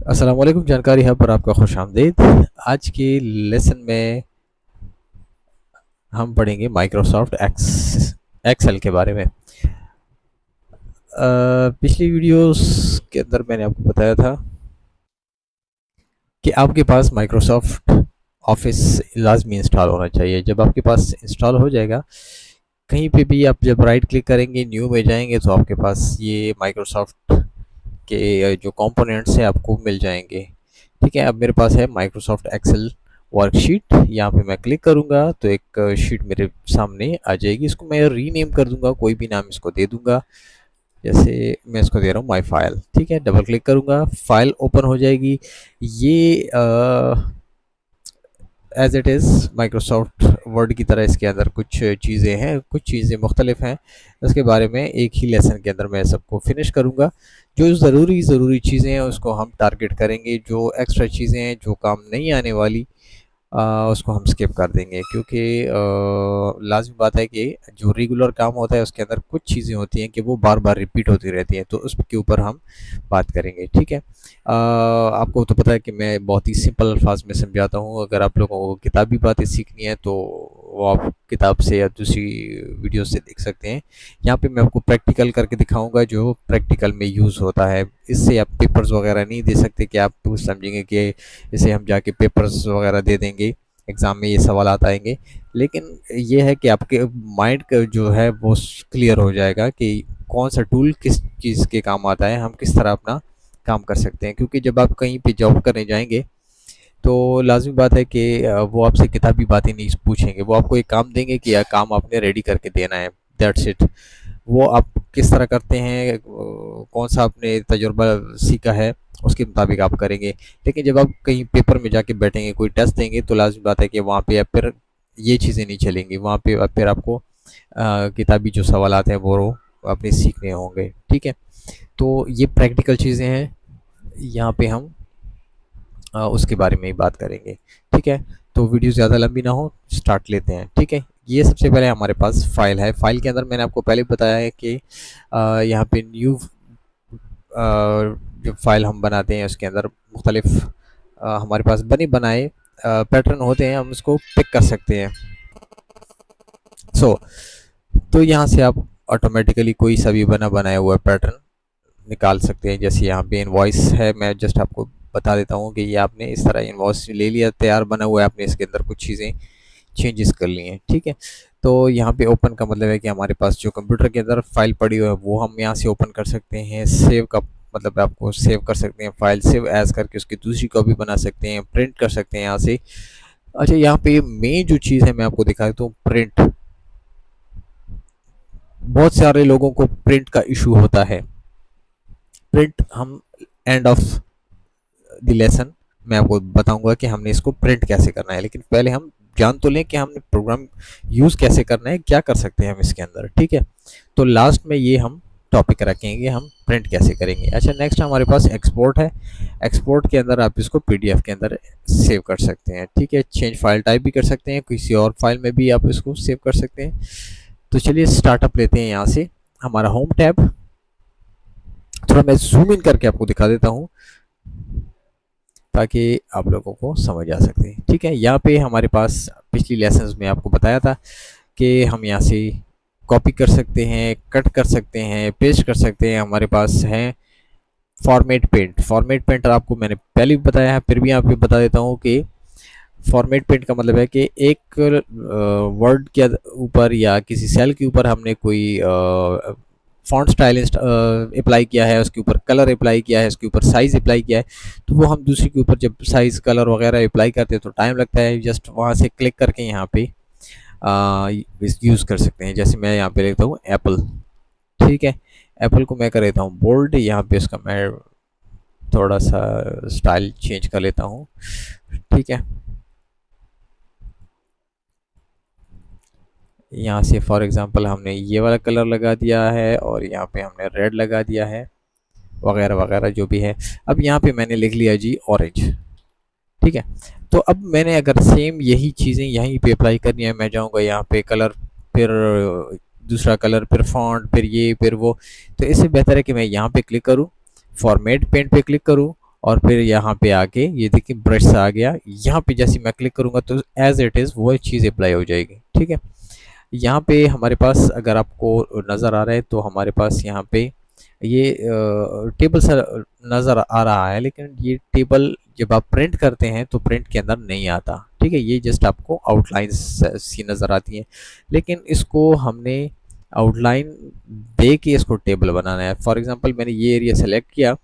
अस्सलामुअलैकुम। जानकारी हब पर आपका खुशामदीद। आज के लेसन में हम पढ़ेंगे माइक्रोसॉफ्ट एक्सेल के बारे में। पिछली वीडियोस के अंदर मैंने आपको बताया था कि आपके पास माइक्रोसॉफ्ट ऑफिस लाजमी इंस्टॉल होना चाहिए। जब आपके पास इंस्टॉल हो जाएगा, कहीं पे भी आप जब राइट क्लिक करेंगे, न्यू में जाएंगे, तो आपके पास ये माइक्रोसॉफ्ट के जो कंपोनेंट्स हैं आपको मिल जाएंगे। ठीक है, अब मेरे पास है माइक्रोसॉफ्ट एक्सेल वर्कशीट। यहाँ पे मैं क्लिक करूँगा तो एक शीट मेरे सामने आ जाएगी। इसको मैं रीनेम कर दूंगा, कोई भी नाम इसको दे दूंगा। जैसे मैं इसको दे रहा हूँ माई फाइल। ठीक है, डबल क्लिक करूँगा, फाइल ओपन हो जाएगी। ये as it is Microsoft Word की तरह इसके अंदर कुछ चीज़ें हैं, कुछ चीज़ें मुख्तलिफ हैं। इसके बारे में एक ही लेसन के अंदर मैं सबको फिनिश करूँगा। जो ज़रूरी चीज़ें हैं उसको हम टारगेट करेंगे, जो एक्स्ट्रा चीज़ें हैं जो काम नहीं आने वाली उसको हम स्किप कर देंगे, क्योंकि लाज़मी बात है कि जो रेगुलर काम होता है उसके अंदर कुछ चीज़ें होती हैं कि वो बार बार रिपीट होती रहती हैं, तो उसके ऊपर हम बात करेंगे। ठीक है, आपको तो पता है कि मैं बहुत ही सिंपल अल्फाज में समझाता हूँ। अगर आप लोगों को किताबी बातें सीखनी है तो वो आप किताब से या दूसरी वीडियो से देख सकते हैं। यहाँ पे मैं आपको प्रैक्टिकल करके दिखाऊंगा जो प्रैक्टिकल में यूज़ होता है। इससे आप पेपर्स वगैरह नहीं दे सकते कि आप समझेंगे कि इसे हम जाके पेपर्स वगैरह दे देंगे, एग्ज़ाम में ये सवाल आएंगे। लेकिन ये है कि आपके माइंड का जो है वो क्लियर हो जाएगा कि कौन सा टूल किस चीज़ के काम आता है, हम किस तरह अपना काम कर सकते हैं। क्योंकि जब आप कहीं पे जॉब करने जाएंगे तो लाज़मी बात है कि वो आपसे किताबी बातें नहीं पूछेंगे, वो आपको एक काम देंगे कि यह काम आपने रेडी करके देना है, दैट्स इट। वो आप किस तरह करते हैं, कौन सा आपने तजुर्बा सीखा है, उसके मुताबिक आप करेंगे। लेकिन जब आप कहीं पेपर में जाके बैठेंगे, कोई टेस्ट देंगे, तो लाज़मी बात है कि वहाँ पे आप फिर ये चीज़ें नहीं चलेंगी। वहाँ पे फिर आपको किताबी जो सवालात हैं वो अपने सीखने होंगे। ठीक है, तो ये प्रैक्टिकल चीज़ें हैं, यहाँ पे हम उसके बारे में ही बात करेंगे। ठीक है, तो वीडियो ज़्यादा लंबी ना हो, स्टार्ट लेते हैं। ठीक है, ये सबसे पहले हमारे पास फाइल है। फाइल के अंदर मैंने आपको पहले बताया है कि यहाँ पे न्यू जो फाइल हम बनाते हैं उसके अंदर मुख्तलिफ हमारे पास बने बनाए पैटर्न होते हैं, हम उसको पिक कर सकते हैं। तो यहाँ से आप ऑटोमेटिकली कोई सा भी बनाया हुआ पैटर्न निकाल सकते हैं। जैसे यहाँ पे इनवॉइस है, मैं जस्ट आपको बता देता हूँ कि ये आपने इस तरह इनवॉइस ले लिया, तैयार बना हुआ है, आपने इसके अंदर कुछ चीज़ें चेंजेस कर लिए हैं। ठीक है, तो यहाँ पे ओपन का मतलब है कि हमारे पास जो कंप्यूटर के अंदर फाइल पड़ी हुई है वो हम यहाँ से ओपन कर सकते हैं। सेव का मतलब आपको सेव कर सकते हैं, फाइल सेव एज करके उसकी दूसरी कॉपी बना सकते हैं, प्रिंट कर सकते हैं यहाँ से। अच्छा, यहाँ पे मेन जो चीज़ है मैं आपको दिखा देता हूँ, प्रिंट। बहुत सारे लोगों को प्रिंट का इशू होता है। प्रिंट हम एंड ऑफ द लेसन मैं आपको बताऊंगा कि हमने इसको प्रिंट कैसे करना है, लेकिन पहले हम जान तो लें कि हमने प्रोग्राम यूज़ कैसे करना है, क्या कर सकते हैं हम इसके अंदर। ठीक है, तो लास्ट में ये हम टॉपिक रखेंगे, हम प्रिंट कैसे करेंगे। अच्छा, नेक्स्ट हमारे पास एक्सपोर्ट है। एक्सपोर्ट के अंदर आप इसको पीडीएफ के अंदर सेव कर सकते हैं। ठीक है, चेंज फाइल टाइप भी कर सकते हैं, किसी और फाइल में भी आप इसको सेव कर सकते हैं। तो चलिए स्टार्टअप लेते हैं। यहाँ से हमारा होम टैब, थोड़ा मैं जूम इन करके आपको दिखा देता हूँ ताकि आप लोगों को समझ आ सकते हैं। ठीक है, यहाँ पे हमारे पास पिछली लेसन्स में आपको बताया था कि हम यहाँ से कॉपी कर सकते हैं, कट कर सकते हैं, पेस्ट कर सकते हैं। हमारे पास है फॉर्मेट पेंट। फॉर्मेट पेंट आपको मैंने पहले भी बताया है, फिर भी यहाँ पे बता देता हूँ कि फॉर्मेट पेंट का मतलब है कि एक वर्ड के ऊपर या किसी सेल के ऊपर हमने कोई फॉन्ट स्टाइल अप्लाई किया है, उसके ऊपर कलर अप्लाई किया है, उसके ऊपर साइज़ अप्लाई किया है, तो वो हम दूसरे के ऊपर जब साइज़ कलर वगैरह अप्लाई करते हैं तो टाइम लगता है। जस्ट वहाँ से क्लिक करके यहाँ पे यूज़ कर सकते हैं। जैसे मैं यहाँ पे लिखता हूँ एप्पल। ठीक है, एप्पल को मैं कर देता हूँ बोल्ड। यहाँ पे उसका मैं थोड़ा सा स्टाइल चेंज कर लेता हूँ। ठीक है, यहाँ से फॉर एग्ज़ाम्पल हमने ये वाला कलर लगा दिया है और यहाँ पे हमने रेड लगा दिया है, वगैरह वगैरह जो भी है। अब यहाँ पे मैंने लिख लिया जी ऑरेंज। ठीक है, तो अब मैंने अगर सेम यही चीज़ें यहीं पे अप्लाई करनी है, मैं जाऊँगा यहाँ पे कलर, फिर दूसरा कलर, फिर फॉन्ट, फिर ये, फिर वो। तो इससे बेहतर है कि मैं यहाँ पे क्लिक करूँ, फॉर्मेट पेंट पे क्लिक करूँ और फिर यहाँ पे आके ये देखिए ब्रश आ गया, यहाँ पे जैसे मैं क्लिक करूंगा तो एज इट इज़ वो चीज़ अप्लाई हो जाएगी। ठीक है, यहाँ पे हमारे पास अगर आपको नज़र आ रहा है तो हमारे पास यहाँ पे ये टेबल सा नज़र आ रहा है, लेकिन ये टेबल जब आप प्रिंट करते हैं तो प्रिंट के अंदर नहीं आता। ठीक है, ये जस्ट आपको आउटलाइन सी नज़र आती है, लेकिन इसको हमने आउटलाइन दे के इसको टेबल बनाना है। फॉर एग्जांपल मैंने ये एरिया सेलेक्ट किया,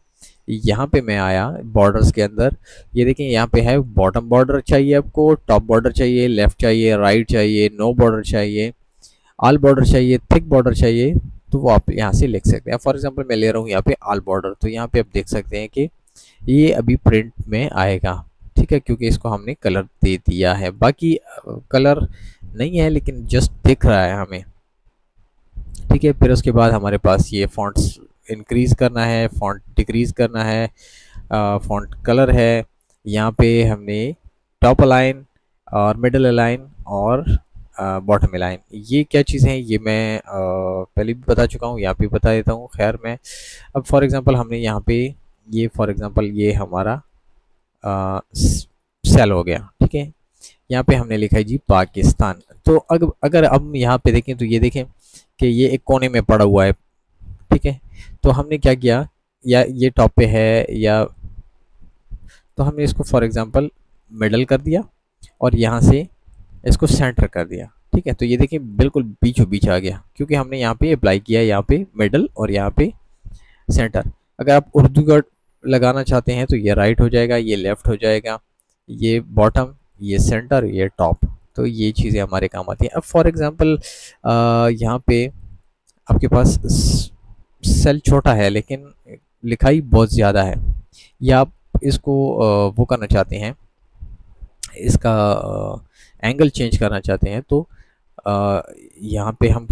यहाँ पे मैं आया बॉर्डर्स के अंदर, ये देखिए यहाँ पे है बॉटम बॉर्डर चाहिए आपको, टॉप बॉर्डर चाहिए, लेफ्ट चाहिए, राइट चाहिए, नो बॉर्डर चाहिए, ऑल बॉर्डर चाहिए, थिक बॉर्डर चाहिए, तो वो आप यहाँ से लिख सकते हैं। फॉर एग्जांपल मैं ले रहा हूँ यहाँ पे ऑल बॉर्डर, तो यहाँ पे आप देख सकते हैं कि ये अभी प्रिंट में आएगा। ठीक है, क्योंकि इसको हमने कलर दे दिया है, बाकी कलर नहीं है लेकिन जस्ट दिख रहा है हमें। ठीक है, फिर उसके बाद हमारे पास ये फॉन्ट्स इंक्रीज करना है, फॉन्ट डिक्रीज करना है, फॉन्ट कलर है, यहाँ पे हमने टॉप अलाइन और मिडल अलाइन और बॉटम अलाइन, ये क्या चीज़ें हैं ये मैं पहले भी बता चुका हूँ, यहाँ पे बता देता हूँ। खैर मैं अब फॉर एग्जांपल हमने यहाँ पे ये फॉर एग्जांपल ये हमारा सेल हो गया। ठीक है, यहाँ पे हमने लिखा है जी पाकिस्तान, तो अगर हम यहाँ पे देखें तो ये देखें कि ये एक कोने में पड़ा हुआ है। ठीक है, तो हमने क्या किया, या ये टॉप पे है, या तो हमने इसको फॉर एग्जांपल मिडल कर दिया और यहाँ से इसको सेंटर कर दिया। ठीक है, तो ये देखिए बिल्कुल बीचों बीच आ गया, क्योंकि हमने यहाँ पे अप्लाई किया, यहाँ पे मिडल और यहाँ पे सेंटर। अगर आप उर्दू का लगाना चाहते हैं तो ये राइट हो जाएगा, ये लेफ्ट हो जाएगा, ये बॉटम, ये सेंटर, ये टॉप, तो ये चीज़ें हमारे काम आती हैं। अब फॉर एग्जांपल यहाँ पे आपके पास सेल छोटा है लेकिन लिखाई बहुत ज़्यादा है, या आप इसको वो करना चाहते हैं, इसका एंगल चेंज करना चाहते हैं, तो यहाँ पे हम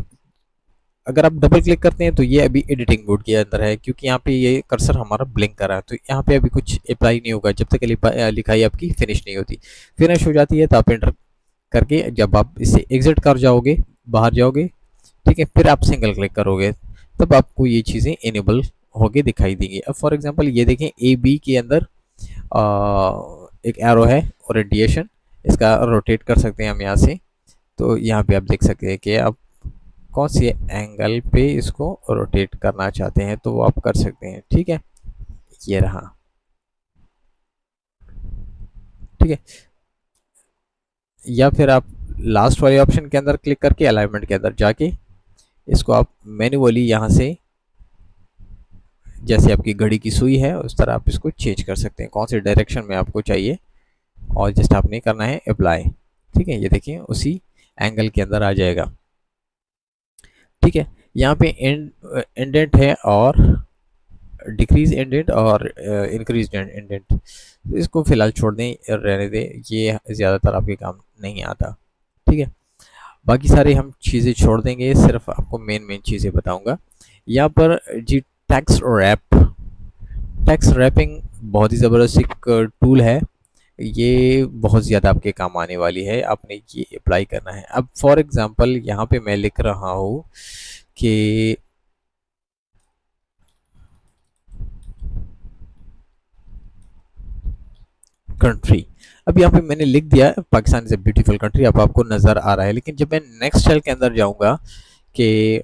अगर आप डबल क्लिक करते हैं तो ये अभी एडिटिंग मोड के अंदर है, क्योंकि यहाँ पे ये कर्सर हमारा ब्लिंक कर रहा है, तो यहाँ पे अभी कुछ अप्लाई नहीं होगा जब तक लिखाई आपकी फिनिश नहीं होती। फिनिश हो जाती है तो आप एंटर करके जब आप इसे एग्जिट कर जाओगे, बाहर जाओगे, ठीक है, फिर आप सिंगल क्लिक करोगे, तब आपको ये चीज़ें इनेबल होके दिखाई देंगी। अब फॉर एग्जांपल ये देखें ए बी के अंदर एक एरो है ओरिएंटेशन, इसका रोटेट कर सकते हैं हम यहाँ से, तो यहाँ पे आप देख सकते हैं कि आप कौन सी एंगल पे इसको रोटेट करना चाहते हैं तो वो आप कर सकते हैं। ठीक है, ये रहा। ठीक है, या फिर आप लास्ट वाले ऑप्शन के अंदर क्लिक करके अलाइनमेंट के अंदर जाके इसको आप मैन्युअली यहाँ से, जैसे आपकी घड़ी की सुई है उस तरह आप इसको चेंज कर सकते हैं कौन से डायरेक्शन में आपको चाहिए, और जस्ट आपने करना है अप्लाई। ठीक है, ये देखिए उसी एंगल के अंदर आ जाएगा। ठीक है, यहाँ पे इंडेंट है और डिक्रीज इंडेंट और इंक्रीज इंडेंट, तो इसको फिलहाल छोड़ दें, रहने दें, ये ज़्यादातर आपके काम नहीं आता। ठीक है, बाकी सारे हम चीज़ें छोड़ देंगे, सिर्फ आपको मेन मेन चीज़ें बताऊंगा। यहाँ पर जी टेक्स्ट रैप, टेक्स्ट रैपिंग बहुत ही ज़बरदस्त एक टूल है, ये बहुत ज़्यादा आपके काम आने वाली है, आपने ये अप्लाई करना है। अब फॉर एग्जांपल यहाँ पे मैं लिख रहा हूँ कि कंट्री, अब यहाँ पे मैंने लिख दिया है Pakistan is a beautiful country, अब आपको नज़र आ रहा है, लेकिन जब मैं नेक्स्ट सेल के अंदर जाऊँगा कि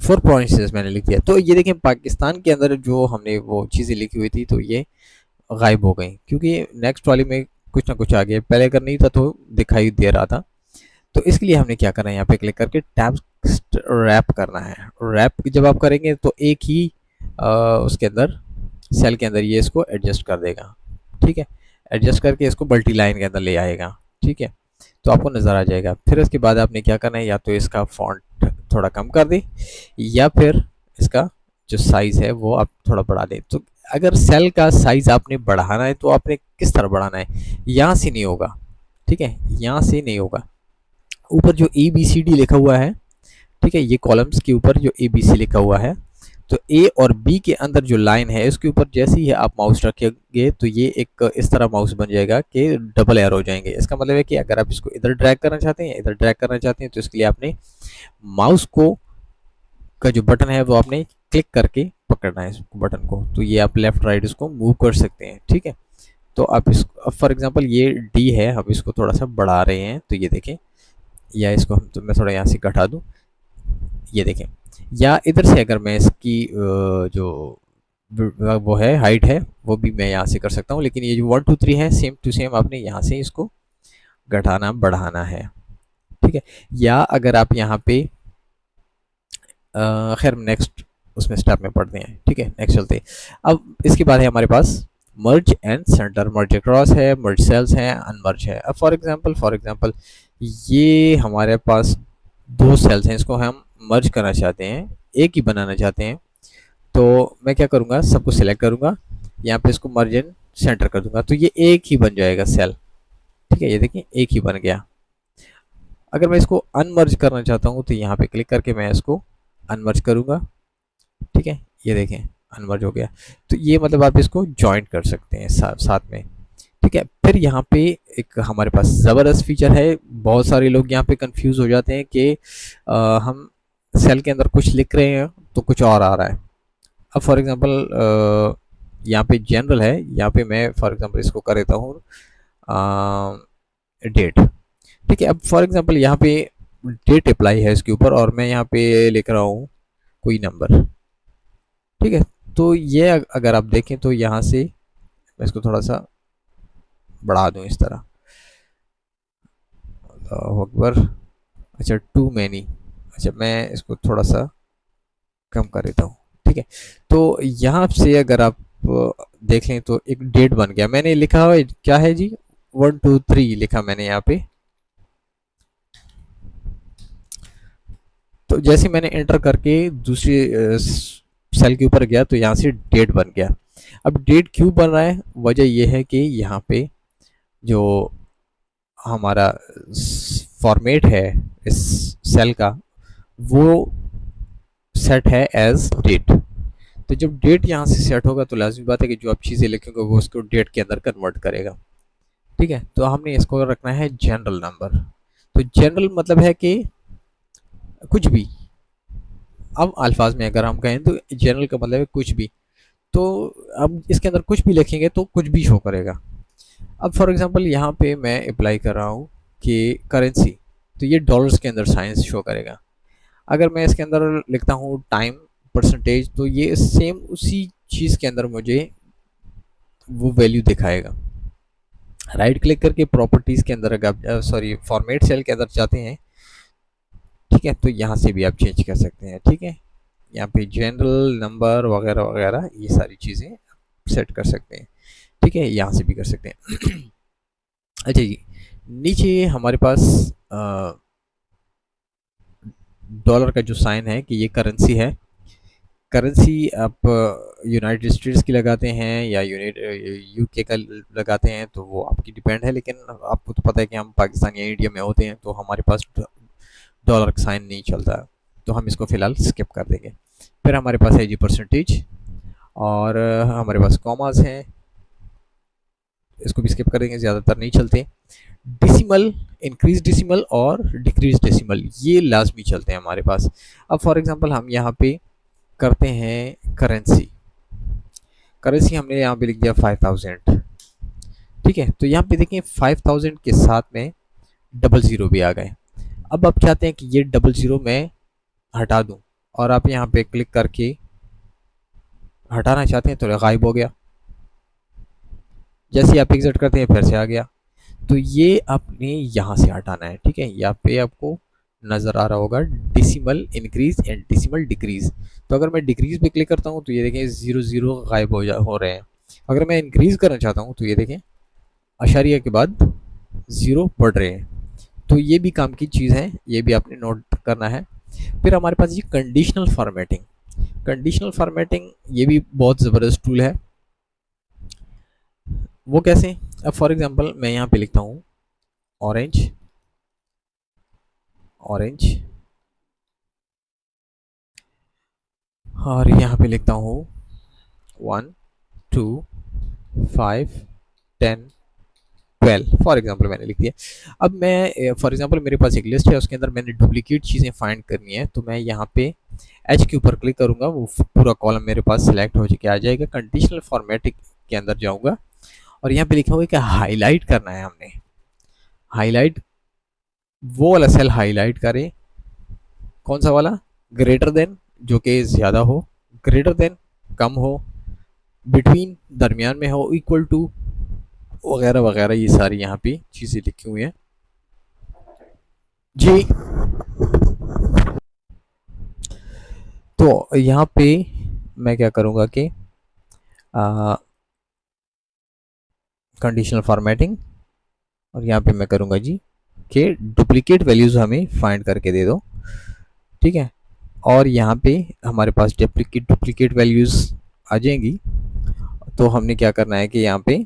4 प्रोविंसेस मैंने लिख दिया, तो ये देखें पाकिस्तान के अंदर जो हमने वो चीज़ें लिखी हुई थी तो ये गायब हो गई, क्योंकि नेक्स्ट वाली में कुछ ना कुछ आ गया, पहले अगर नहीं था तो दिखाई दे रहा था। तो इसके लिए हमने क्या करना है, यहाँ पे क्लिक करके टेक्स्ट रैप करना है। रैप जब आप करेंगे तो एक ही उसके अंदर सेल के अंदर ये इसको एडजस्ट कर देगा। ठीक है, एडजस्ट करके इसको मल्टी लाइन के अंदर ले आएगा। ठीक है, तो आपको नज़र आ जाएगा। फिर उसके बाद आपने क्या करना है, या तो इसका फॉन्ट थोड़ा कम कर दे, या फिर इसका जो साइज़ है वो आप थोड़ा बढ़ा दें। तो अगर सेल का साइज़ आपने बढ़ाना है तो आपने किस तरह बढ़ाना है, यहाँ से नहीं होगा। ठीक है, यहाँ से नहीं होगा, ऊपर जो ABCD लिखा हुआ है, ठीक है, ये कॉलम्स के ऊपर जो ABC लिखा हुआ है, तो A और B के अंदर जो लाइन है इसके ऊपर जैसे ही आप माउस रखेंगे तो ये एक इस तरह माउस बन जाएगा कि डबल एरो हो जाएंगे। इसका मतलब है कि अगर आप इसको इधर ड्रैग करना चाहते हैं, इधर ड्रैग करना चाहते हैं, तो इसके लिए आपने माउस को का जो बटन है वो आपने क्लिक करके पकड़ना है इस बटन को, तो ये आप लेफ्ट राइट इसको मूव कर सकते हैं। ठीक है, तो आप इसको फॉर एग्जांपल ये डी है, हम इसको थोड़ा सा बढ़ा रहे हैं, तो ये देखें, या इसको हम, तो मैं थोड़ा यहाँ से घटा दूँ, ये देखें, या इधर से अगर मैं इसकी जो वो है हाइट है वो भी मैं यहाँ से कर सकता हूँ, लेकिन ये जो 1 2 3 है सेम टू सेम आपने यहाँ से इसको घटाना बढ़ाना है। ठीक है, या अगर आप यहाँ पे खैर नेक्स्ट उसमें स्टेप में पढ़ते हैं। ठीक है, नेक्स्ट चलते हैं। अब इसके बाद है हमारे पास merge and center, merge across है, मर्ज सेल्स है, अनमर्ज है। अब फॉर एग्जांपल ये हमारे पास दो सेल्स हैं, इसको हम मर्ज करना चाहते हैं, एक ही बनाना चाहते हैं, तो मैं क्या करूँगा, सबको सिलेक्ट करूँगा, यहाँ पे इसको मर्ज एंड सेंटर कर दूंगा, तो ये एक ही बन जाएगा सेल। ठीक है, ये देखिए एक ही बन गया। अगर मैं इसको अनमर्ज करना चाहता हूँ तो यहाँ पे क्लिक करके मैं इसको अनमर्ज करूँगा। ठीक है, ये देखें अनमर्ज हो गया। तो ये मतलब आप इसको जॉइंट कर सकते हैं साथ में। ठीक है, फिर यहाँ पे एक हमारे पास ज़बरदस्त फीचर है, बहुत सारे लोग यहाँ पे कंफ्यूज हो जाते हैं कि हम सेल के अंदर कुछ लिख रहे हैं तो कुछ और आ रहा है। अब फॉर एग्जांपल यहाँ पे जनरल है, यहाँ पे मैं फॉर एग्जांपल इसको कर देता हूँ डेट। ठीक है, अब फॉर एग्जांपल यहाँ पे डेट अप्लाई है इसके ऊपर, और मैं यहाँ पे लिख रहा हूँ कोई नंबर। ठीक है, तो ये अगर आप देखें तो यहाँ से मैं इसको थोड़ा सा बढ़ा दूँ इस तरह, अकबर, अच्छा टू मैनी, अच्छा मैं इसको थोड़ा सा कम कर देता हूँ। ठीक है, तो यहाँ से अगर आप देख लें तो एक डेट बन गया, मैंने लिखा हुआ क्या है जी, 1 2 3 लिखा मैंने यहाँ पे। तो जैसे मैंने एंटर करके दूसरी सेल के ऊपर गया तो यहाँ से डेट बन गया। अब डेट क्यों बन रहा है, वजह यह है कि यहाँ पे जो हमारा फॉर्मेट है इस सेल का वो सेट है एज डेट। तो जब डेट यहाँ से सेट होगा तो लाजमी बात है कि जो आप चीज़ें लिखेंगे वो उसको डेट के अंदर कन्वर्ट करेगा। ठीक है, तो हमने इसको रखना है जनरल नंबर। तो जनरल मतलब है कि कुछ भी, अब अल्फाज में अगर हम कहें तो जनरल का मतलब है कुछ भी, तो अब इसके अंदर कुछ भी लिखेंगे तो कुछ भी शो करेगा। अब फॉर एग्जांपल यहाँ पे मैं अप्लाई कर रहा हूँ कि करेंसी, तो ये डॉलर्स के अंदर साइंस शो करेगा। अगर मैं इसके अंदर लिखता हूँ टाइम परसेंटेज, तो ये सेम उसी चीज़ के अंदर मुझे वो वैल्यू दिखाएगा। राइट क्लिक करके प्रॉपर्टीज़ के अंदर अगर सॉरी फॉर्मेट सेल के अंदर जाते हैं, ठीक है, तो यहाँ से भी आप चेंज कर सकते हैं। ठीक है, यहाँ पे जनरल नंबर वगैरह वगैरह ये सारी चीज़ें सेट कर सकते हैं। ठीक है, यहाँ से भी कर सकते हैं। अच्छा जी, नीचे हमारे पास डॉलर का जो साइन है कि ये करेंसी है। करेंसी आप यूनाइटेड स्टेट्स की लगाते हैं या यूके का लगाते हैं तो वो आपकी डिपेंड है, लेकिन आपको तो पता है कि हम पाकिस्तान या इंडिया में होते हैं तो हमारे पास डॉलर का साइन नहीं चलता, तो हम इसको फ़िलहाल स्किप कर देंगे। फिर हमारे पास है जी परसेंटेज, और हमारे पास कॉमास हैं, इसको भी स्किप कर देंगे, ज़्यादातर नहीं चलते। डेसिमल, इंक्रीज डेसिमल और डिक्रीज डेसिमल ये लाजमी चलते हैं हमारे पास। अब फॉर एग्जांपल हम यहाँ पे करते हैं करेंसी, करेंसी हमने यहाँ पे लिख दिया 5000। ठीक है, तो यहाँ पे देखें 5000 के साथ में डबल ज़ीरो भी आ गए। अब आप चाहते हैं कि ये डबल ज़ीरो मैं हटा दूं, और आप यहाँ पे क्लिक करके हटाना चाहते हैं तो गायब हो गया, जैसे आप एग्जिट करते हैं फिर से आ गया। तो ये आपने यहाँ से हटाना है। ठीक है, यहाँ पे आपको नज़र आ रहा होगा decimal increase and decimal decrease. तो अगर मैं डिक्रीज पे क्लिक करता हूँ तो ये देखें ज़ीरो ज़ीरो गायब हो रहे हैं। अगर मैं इंक्रीज करना चाहता हूँ तो ये देखें अशारिया के बाद ज़ीरो बढ़ रहे हैं। तो ये भी काम की चीज़ है, ये भी आपने नोट करना है। फिर हमारे पास ये कंडीशनल फॉर्मेटिंग, कंडीशनल फॉर्मेटिंग ये भी बहुत ज़बरदस्त टूल है। वो कैसे, अब फॉर एग्जांपल मैं यहाँ पे लिखता हूँ ऑरेंज, ऑरेंज, और यहाँ पे लिखता हूँ 1 2 5 10 12 फॉर एग्जांपल मैंने लिख दिया। अब मैं फॉर एग्जांपल मेरे पास एक लिस्ट है, उसके अंदर मैंने डुप्लीकेट चीज़ें फाइंड करनी है, तो मैं यहाँ पे एच के ऊपर क्लिक करूँगा, वो पूरा कॉलम मेरे पास सिलेक्ट हो के आ जाएगा। कंडीशनल फॉर्मेटिंग के अंदर जाऊँगा और यहाँ पे लिखा हुआ है कि हाईलाइट करना है हमने। हाईलाइट, वो वाला सेल हाईलाइट करें। कौन सा वाला? ग्रेटर देन, जो कि ज़्यादा हो, ग्रेटर देन कम हो, बिटवीन दरमियान में हो, इक्वल टू वगैरह वगैरह, ये सारी यहाँ पे चीज़ें लिखी हुई हैं जी। तो यहाँ पे मैं क्या करूँगा कि कंडीशनल फॉर्मेटिंग, और यहाँ पे मैं करूँगा जी कि डुप्लीकेट वैल्यूज़ हमें फाइंड करके दे दो, ठीक है। और यहाँ पे हमारे पास डुप्लीकेट डुप्लीकेट वैल्यूज़ आ जाएंगी, तो हमने क्या करना है कि यहाँ पे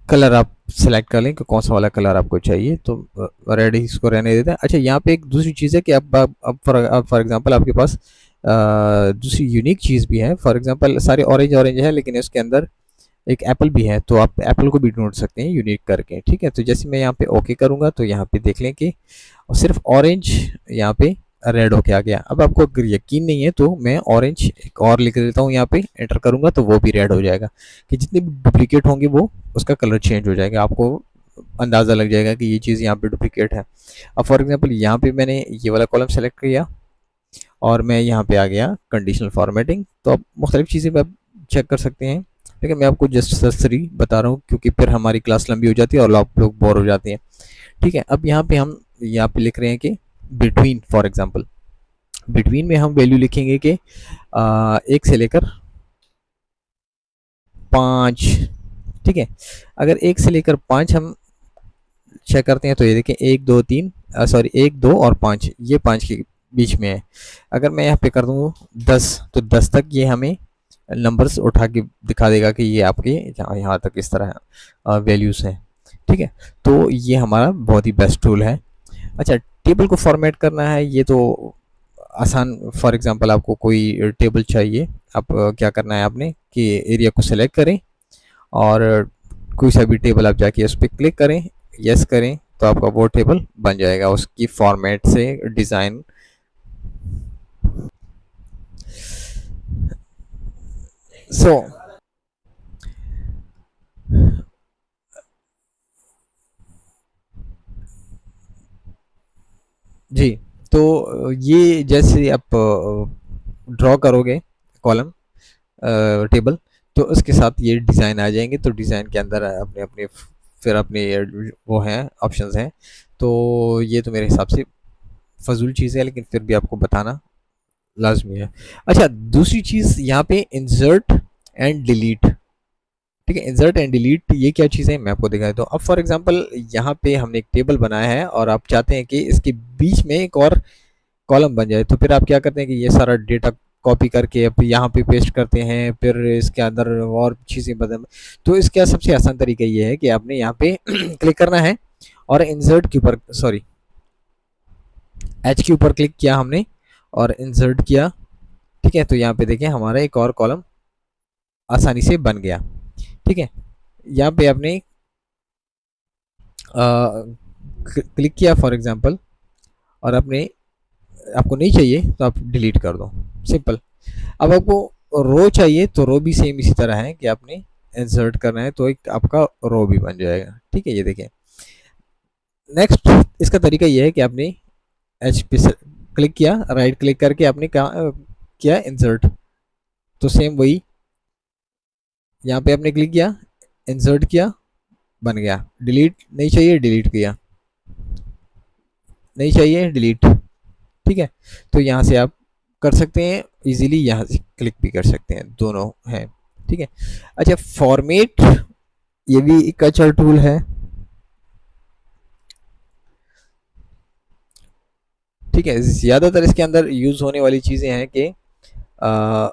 कलर आप सेलेक्ट कर लें कि कौन सा वाला कलर आपको चाहिए, तो रेड इसको रहने देते हैं। अच्छा, यहाँ पे एक दूसरी चीज़ है कि अब फॉर एग्जांपल आपके पास दूसरी यूनिक चीज़ भी है। फॉर एग्जांपल सारे ऑरेंज ऑरेंज है, लेकिन इसके अंदर एक एप्पल भी है, तो आप एप्पल को भी ढूंढ सकते हैं यूनिक करके, ठीक है। तो जैसे मैं यहाँ पे ओके करूँगा तो यहाँ पे देख लें कि सिर्फ ऑरेंज यहाँ पे रेड होके आ गया। अब आपको अगर यकीन नहीं है तो मैं ऑरेंज एक और लिख देता हूँ, यहाँ पे एंटर करूँगा तो वो भी रेड हो जाएगा, कि जितने भी डुप्लीकेट होंगे वो उसका कलर चेंज हो जाएगा, आपको अंदाज़ा लग जाएगा कि ये चीज़ यहाँ पे डुप्लीकेट है। अब फॉर एग्जांपल यहाँ पे मैंने ये वाला कॉलम सेलेक्ट किया और मैं यहाँ पे आ गया कंडीशनल फॉर्मेटिंग, तो आप मुख्तलिफ चीज़ें आप चेक कर सकते हैं, लेकिन मैं आपको जस्ट सरसरी बता रहा हूँ क्योंकि फिर हमारी क्लास लंबी हो जाती है और आप लोग बोर हो जाते हैं, ठीक है। अब यहाँ पे हम यहाँ पे लिख रहे हैं कि बिटवीन, फॉर एग्जांपल बिटवीन में हम वैल्यू लिखेंगे कि 1 से लेकर 5, ठीक है। अगर 1 से लेकर 5 हम चेक करते हैं तो ये देखें 1 2 3 सॉरी 1 2 और 5, ये 5 के बीच में है। अगर मैं यहाँ पे कर दूँ 10, तो 10 तक ये हमें नंबर्स उठा के दिखा देगा कि ये आपके यहाँ तक इस तरह वैल्यूज़ हैं, ठीक है। तो ये हमारा बहुत ही बेस्ट टूल है। अच्छा, टेबल को फॉर्मेट करना है, ये तो आसान। फॉर एग्जांपल आपको कोई टेबल चाहिए, आप क्या करना है आपने कि एरिया को सेलेक्ट करें और कोई सा भी टेबल आप जाके उस पर क्लिक करें, यस करें, तो आपका वो टेबल बन जाएगा उसकी फॉर्मेट से डिज़ाइन। सो जी, तो ये जैसे आप ड्रॉ करोगे कॉलम टेबल, तो उसके साथ ये डिज़ाइन आ जाएंगे, तो डिज़ाइन के अंदर अपने अपने फिर अपने वो हैं ऑप्शंस हैं। तो ये तो मेरे हिसाब से फजूल चीज़ है, लेकिन फिर भी आपको बताना लाजमी है। अच्छा, दूसरी चीज़ यहाँ पे इंसर्ट एंड डिलीट, ठीक है। इंसर्ट एंड डिलीट ये क्या चीज़ है मैं आपको दिखा देता हूँ। अब फॉर एग्जांपल यहाँ पे हमने एक टेबल बनाया है और आप चाहते हैं कि इसके बीच में एक और कॉलम बन जाए, तो फिर आप क्या करते हैं कि ये सारा डेटा कॉपी करके अब यहाँ पे पेस्ट करते हैं, फिर इसके अंदर और चीज़ें बदल। तो इसका सबसे आसान तरीका ये है कि आपने यहाँ पे क्लिक करना है और इंसर्ट के ऊपर, सॉरी एच के ऊपर क्लिक किया हमने और इंसर्ट किया, ठीक है। तो यहाँ पे देखें हमारा एक और कॉलम आसानी से बन गया, ठीक है। यहाँ पे आपने क्लिक किया फॉर एग्जांपल, और आपने आपको नहीं चाहिए तो आप डिलीट कर दो, सिंपल। अब आपको रो चाहिए तो रो भी सेम इसी तरह है कि आपने इंसर्ट करना है तो एक आपका रो भी बन जाएगा, ठीक है। ये देखें, नेक्स्ट इसका तरीका ये है कि आपने एच पे क्लिक किया, राइट क्लिक करके आपने किया इंसर्ट, तो सेम वही यहाँ पे आपने क्लिक किया, इंसर्ट किया, बन गया। डिलीट नहीं चाहिए, डिलीट किया, नहीं चाहिए, डिलीट, ठीक है। तो यहाँ से आप कर सकते हैं इजीली, यहाँ से क्लिक भी कर सकते हैं, दोनों हैं, ठीक है। अच्छा, फॉर्मेट ये भी एक अच्छा टूल है, ठीक है। ज़्यादातर इसके अंदर यूज़ होने वाली चीज़ें हैं कि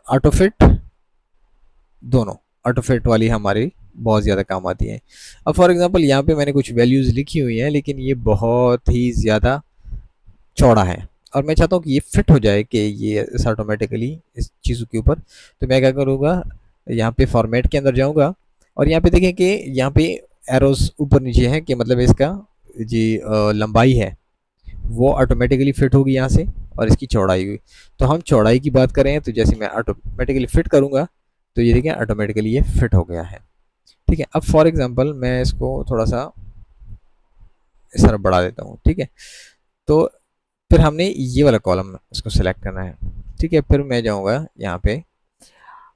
ऑटोफिट, दोनों ऑटोफिट वाली हमारी बहुत ज़्यादा काम आती है। अब फॉर एग्जांपल यहाँ पे मैंने कुछ वैल्यूज़ लिखी हुई हैं, लेकिन ये बहुत ही ज़्यादा चौड़ा है और मैं चाहता हूँ कि ये फिट हो जाए कि ये इस ऑटोमेटिकली इस चीज़ों के ऊपर। तो मैं क्या करूँगा, यहाँ पे फॉर्मेट के अंदर जाऊँगा और यहाँ पे देखें कि यहाँ पे एरोस ऊपर नीचे है कि मतलब इसका जी लंबाई है वो ऑटोमेटिकली फिट होगी यहाँ से, और इसकी चौड़ाई हुई। तो हम चौड़ाई की बात करें तो जैसे मैं ऑटोमेटिकली फिट करूँगा तो ये देखिए ऑटोमेटिकली ये फिट हो गया है। ठीक है, अब फॉर एग्जांपल मैं इसको थोड़ा सा इस तरह बढ़ा देता हूँ। ठीक है, तो फिर हमने ये वाला कॉलम इसको सेलेक्ट करना है। ठीक है, फिर मैं जाऊँगा यहाँ पे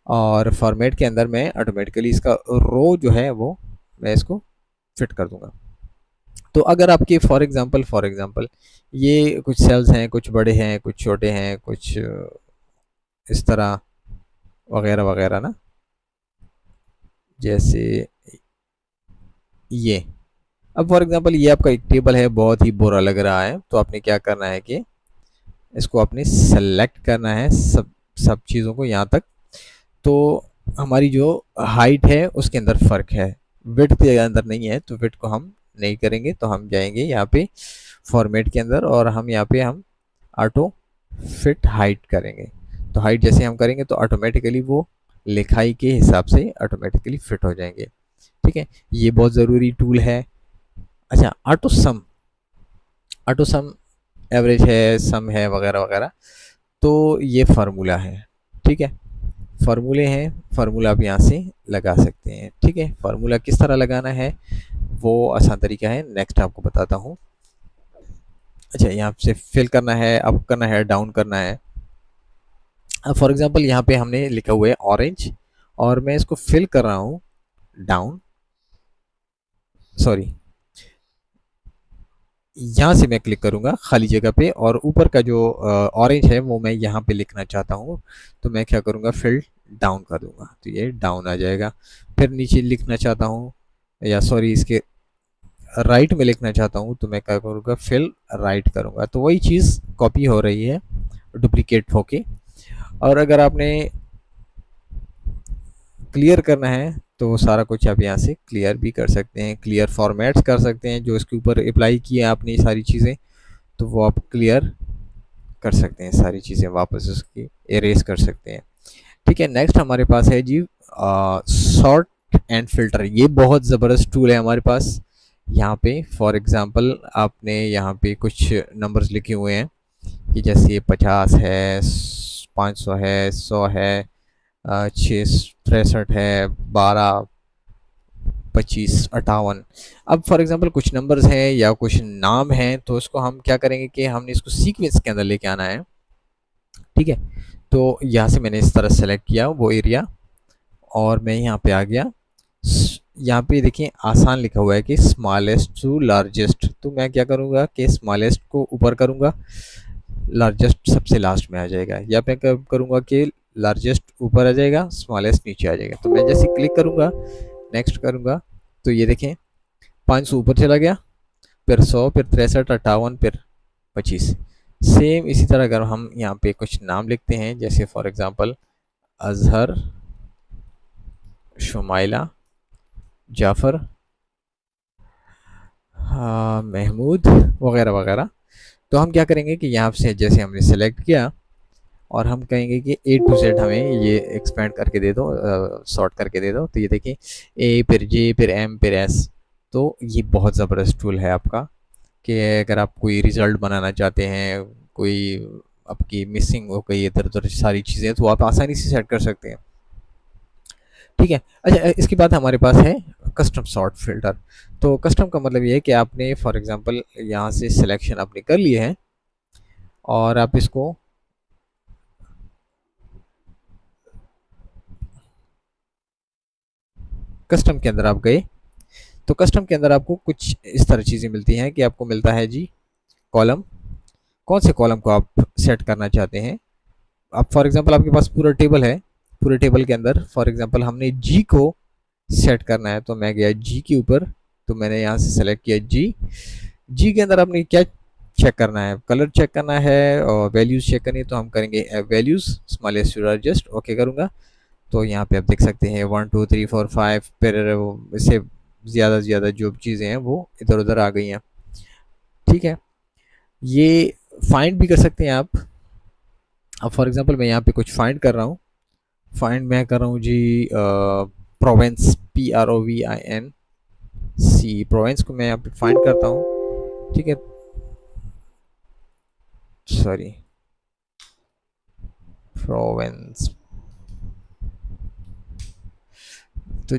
और फॉर्मेट के अंदर मैं ऑटोमेटिकली इसका रो जो है वो मैं इसको फिट कर दूंगा। तो अगर आपके फॉर एग्जांपल ये कुछ सेल्स हैं, कुछ बड़े हैं, कुछ छोटे हैं, कुछ इस तरह वगैरह वगैरह ना, जैसे ये, अब फॉर एग्जांपल ये आपका एक टेबल है, बहुत ही बुरा लग रहा है, तो आपने क्या करना है कि इसको आपने सेलेक्ट करना है सब सब चीज़ों को यहाँ तक। तो हमारी जो हाइट है उसके अंदर फ़र्क है, विड्थ के अंदर नहीं है, तो विड्थ को हम नहीं करेंगे। तो हम जाएंगे यहाँ पे फॉर्मेट के अंदर और हम यहाँ पे हम ऑटो फिट हाइट करेंगे। तो हाइट जैसे हम करेंगे तो ऑटोमेटिकली वो लिखाई के हिसाब से ऑटोमेटिकली फिट हो जाएंगे। ठीक है, ये बहुत ज़रूरी टूल है। अच्छा, ऑटो सम एवरेज है, सम है, वगैरह वगैरह। तो ये फार्मूला है। ठीक है, फार्मूले हैं, फार्मूला आप यहाँ से लगा सकते हैं। ठीक है, फार्मूला किस तरह लगाना है वो आसान तरीका है, नेक्स्ट आपको बताता हूँ। अच्छा, यहाँ से फिल करना है, अप करना है, डाउन करना है। अब फॉर एग्जांपल यहाँ पे हमने लिखा हुआ है ऑरेंज और मैं इसको फिल कर रहा हूँ डाउन, सॉरी, यहाँ से मैं क्लिक करूँगा खाली जगह पे और ऊपर का जो ऑरेंज है वो मैं यहाँ पे लिखना चाहता हूँ। तो मैं क्या करूँगा, फिल डाउन कर दूंगा तो ये डाउन आ जाएगा। फिर नीचे लिखना चाहता हूँ, या सॉरी इसके राइट में लिखना चाहता हूँ, तो मैं क्या करूँगा, फिल राइट करूँगा। तो वही चीज़ कॉपी हो रही है डुप्लीकेट होके। और अगर आपने क्लियर करना है तो सारा कुछ आप यहाँ से क्लियर भी कर सकते हैं, क्लियर फॉर्मेट्स कर सकते हैं, जो इसके ऊपर अप्लाई किया आपने सारी चीज़ें, तो वो आप क्लियर कर सकते हैं, सारी चीज़ें वापस उसकी एरेज कर सकते हैं। ठीक है, नेक्स्ट हमारे पास है जी सॉर्ट एंड फिल्टर। ये बहुत ज़बरदस्त टूल है हमारे पास। यहाँ पे फॉर एग्जांपल आपने यहाँ पे कुछ नंबर्स लिखे हुए हैं कि जैसे 50 है, 500 है, 100 है, 663 है, 12, 25, 58। अब फॉर एग्जांपल कुछ नंबर्स हैं या कुछ नाम हैं, तो उसको हम क्या करेंगे कि हमने इसको सीक्वेंस के अंदर लेके आना है। ठीक है, तो यहाँ से मैंने इस तरह सेलेक्ट किया वो एरिया और मैं यहाँ पे आ गया। यहाँ पे देखिए आसान लिखा हुआ है कि स्मॉलेस्ट टू लार्जेस्ट, तो मैं क्या करूँगा कि स्मॉलेस्ट को ऊपर करूँगा, लार्जेस्ट सबसे लास्ट में आ जाएगा, या मैं कब करूँगा कि लार्जेस्ट ऊपर आ जाएगा, स्मॉलेस्ट नीचे आ जाएगा। तो मैं जैसे क्लिक करूँगा, नेक्स्ट करूँगा, तो ये देखें 500 ऊपर चला गया, फिर 100, फिर 63, 58, फिर 25। सेम इसी तरह अगर हम यहाँ पे कुछ नाम लिखते हैं, जैसे फॉर एग्जांपल अजहर, शुमाइला, जाफ़र, महमूद, वगैरह वगैरह, तो हम क्या करेंगे कि यहाँ से जैसे हमने सेलेक्ट किया और हम कहेंगे कि ए टू जेड हमें ये एक्सपेंड करके दे दो, सॉर्ट करके दे दो। तो ये देखिए ए, फिर जे, फिर एम, फिर एस। तो ये बहुत ज़बरदस्त टूल है आपका कि अगर आप कोई रिज़ल्ट बनाना चाहते हैं, कोई आपकी मिसिंग हो गई इधर उधर सारी चीज़ें, तो आप आसानी से सेट कर सकते हैं। ठीक है, अच्छा इसके बाद हमारे पास है कस्टम सॉर्ट फिल्टर। तो कस्टम का मतलब ये है कि आपने फॉर एग्जांपल यहाँ से सिलेक्शन आपने कर लिए हैं और आप इसको कस्टम के अंदर आप गए, तो कस्टम के अंदर आपको कुछ इस तरह चीज़ें मिलती हैं कि आपको मिलता है जी कॉलम, कौन से कॉलम को आप सेट करना चाहते हैं। अब फॉर एग्जांपल आपके पास पूरा टेबल है, पूरे टेबल के अंदर फॉर एग्जांपल हमने जी को सेट करना है, तो मैं गया जी के ऊपर, तो मैंने यहाँ से सेलेक्ट किया जी। जी के अंदर आपने क्या चेक करना है, कलर चेक करना है और वैल्यूज़ चेक करनी है, तो हम करेंगे values smallest to largest, okay करूँगा। तो यहाँ पे आप देख सकते हैं 1 2 3 4 5, फिर इससे ज़्यादा से ज़्यादा जो चीज़ें हैं वो इधर उधर आ गई हैं। ठीक है, ये फाइंड भी कर सकते हैं आप। अब फॉर एग्जांपल मैं यहाँ पे कुछ फाइंड कर रहा हूँ, फाइंड मैं कर रहा हूँ जी प्रोवेंस, PROVINC, प्रोवेंस को मैं यहाँ पे फाइंड करता हूँ। ठीक है, सॉरी, प्रोवेंस। तो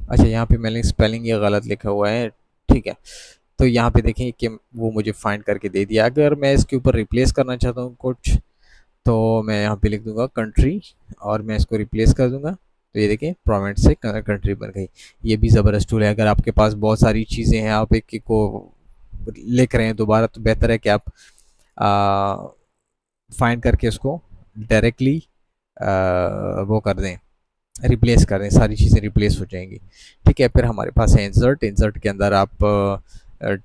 अच्छा, यहाँ पे मैंने स्पेलिंग ये गलत लिखा हुआ है। ठीक है, तो यहाँ पे देखें कि वो मुझे फाइंड करके दे दिया। अगर मैं इसके ऊपर रिप्लेस करना चाहता हूँ कुछ, तो मैं यहाँ पे लिख दूंगा कंट्री, और मैं इसको रिप्लेस कर दूंगा। तो ये देखिए प्रोविंस से कंट्री बन गई। ये भी ज़बरदस्त टूल है। अगर आपके पास बहुत सारी चीज़ें हैं, आप एक एक को लिख रहे हैं दोबारा, तो बेहतर है कि आप फाइंड करके उसको डायरेक्टली वो कर दें, रिप्लेस कर दें, सारी चीज़ें रिप्लेस हो जाएंगी। ठीक है, फिर हमारे पास है इंसर्ट। इंसर्ट के अंदर आप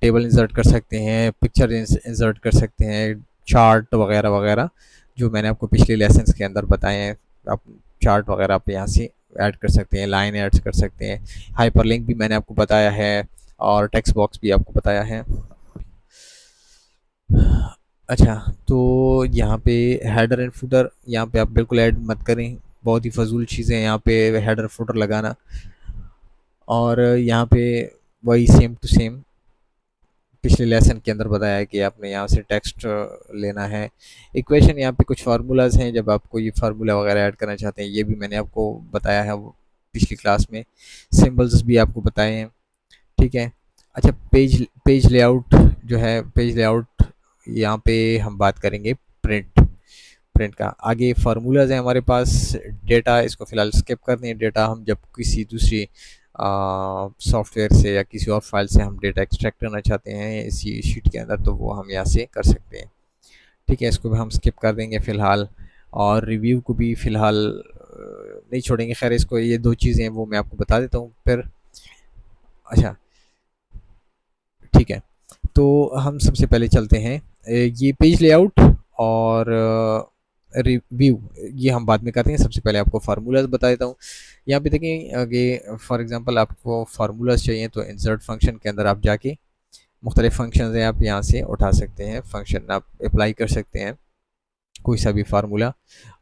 टेबल इंसर्ट कर सकते हैं, पिक्चर इंसर्ट कर सकते हैं, चार्ट वगैरह वगैरह, जो मैंने आपको पिछले लेसन के अंदर बताए हैं। आप चार्ट वगैरह आप यहाँ से ऐड कर सकते हैं, लाइन ऐड कर सकते हैं, हाइपरलिंक भी मैंने आपको बताया है, और टेक्स्ट बॉक्स भी आपको बताया है। अच्छा, तो यहाँ पे हेडर एंड फुटर, यहाँ पे आप बिल्कुल ऐड मत करें, बहुत ही फजूल चीज़ें हैं यहाँ पे हेडर फुटर लगाना। और यहाँ पे वही सेम टू सेम पिछले लेसन के अंदर बताया है कि आपने यहाँ से टेक्स्ट लेना है। इक्वेशन, यहाँ पे कुछ फार्मूलाज हैं, जब आप कोई फार्मूला वगैरह ऐड करना चाहते हैं, ये भी मैंने आपको बताया है वो पिछली क्लास में। सिंबल्स भी आपको बताए हैं। ठीक है, अच्छा, पेज पेज लेआउट जो है, पेज लेआउट यहाँ पे हम बात करेंगे प्रिंट प्रिंट का। आगे फार्मूलाज हैं हमारे पास। डेटा, इसको फिलहाल स्किप कर दें। डेटा हम जब किसी दूसरी सॉफ्टवेयर से या किसी और फाइल से हम डेटा एक्सट्रैक्ट करना चाहते हैं इसी शीट के अंदर, तो वो हम यहाँ से कर सकते हैं। ठीक है, इसको भी हम स्किप कर देंगे फ़िलहाल। और रिव्यू को भी फ़िलहाल नहीं छोड़ेंगे। खैर, इसको ये दो चीज़ें हैं वो मैं आपको बता देता हूँ फिर। अच्छा, ठीक है, तो हम सबसे पहले चलते हैं ये पेज लेआउट और रिव्यू, ये हम बाद में करते हैं। सबसे पहले आपको फार्मूलाज बता देता हूँ। यहाँ पे देखें आगे, फॉर एग्जांपल आपको फार्मूलाज चाहिए, तो इंसर्ट फंक्शन के अंदर आप जाके मुख्तलिफ फंक्शन हैं आप यहाँ से उठा सकते हैं, फंक्शन आप अप्लाई कर सकते हैं, कोई सा भी फार्मूला।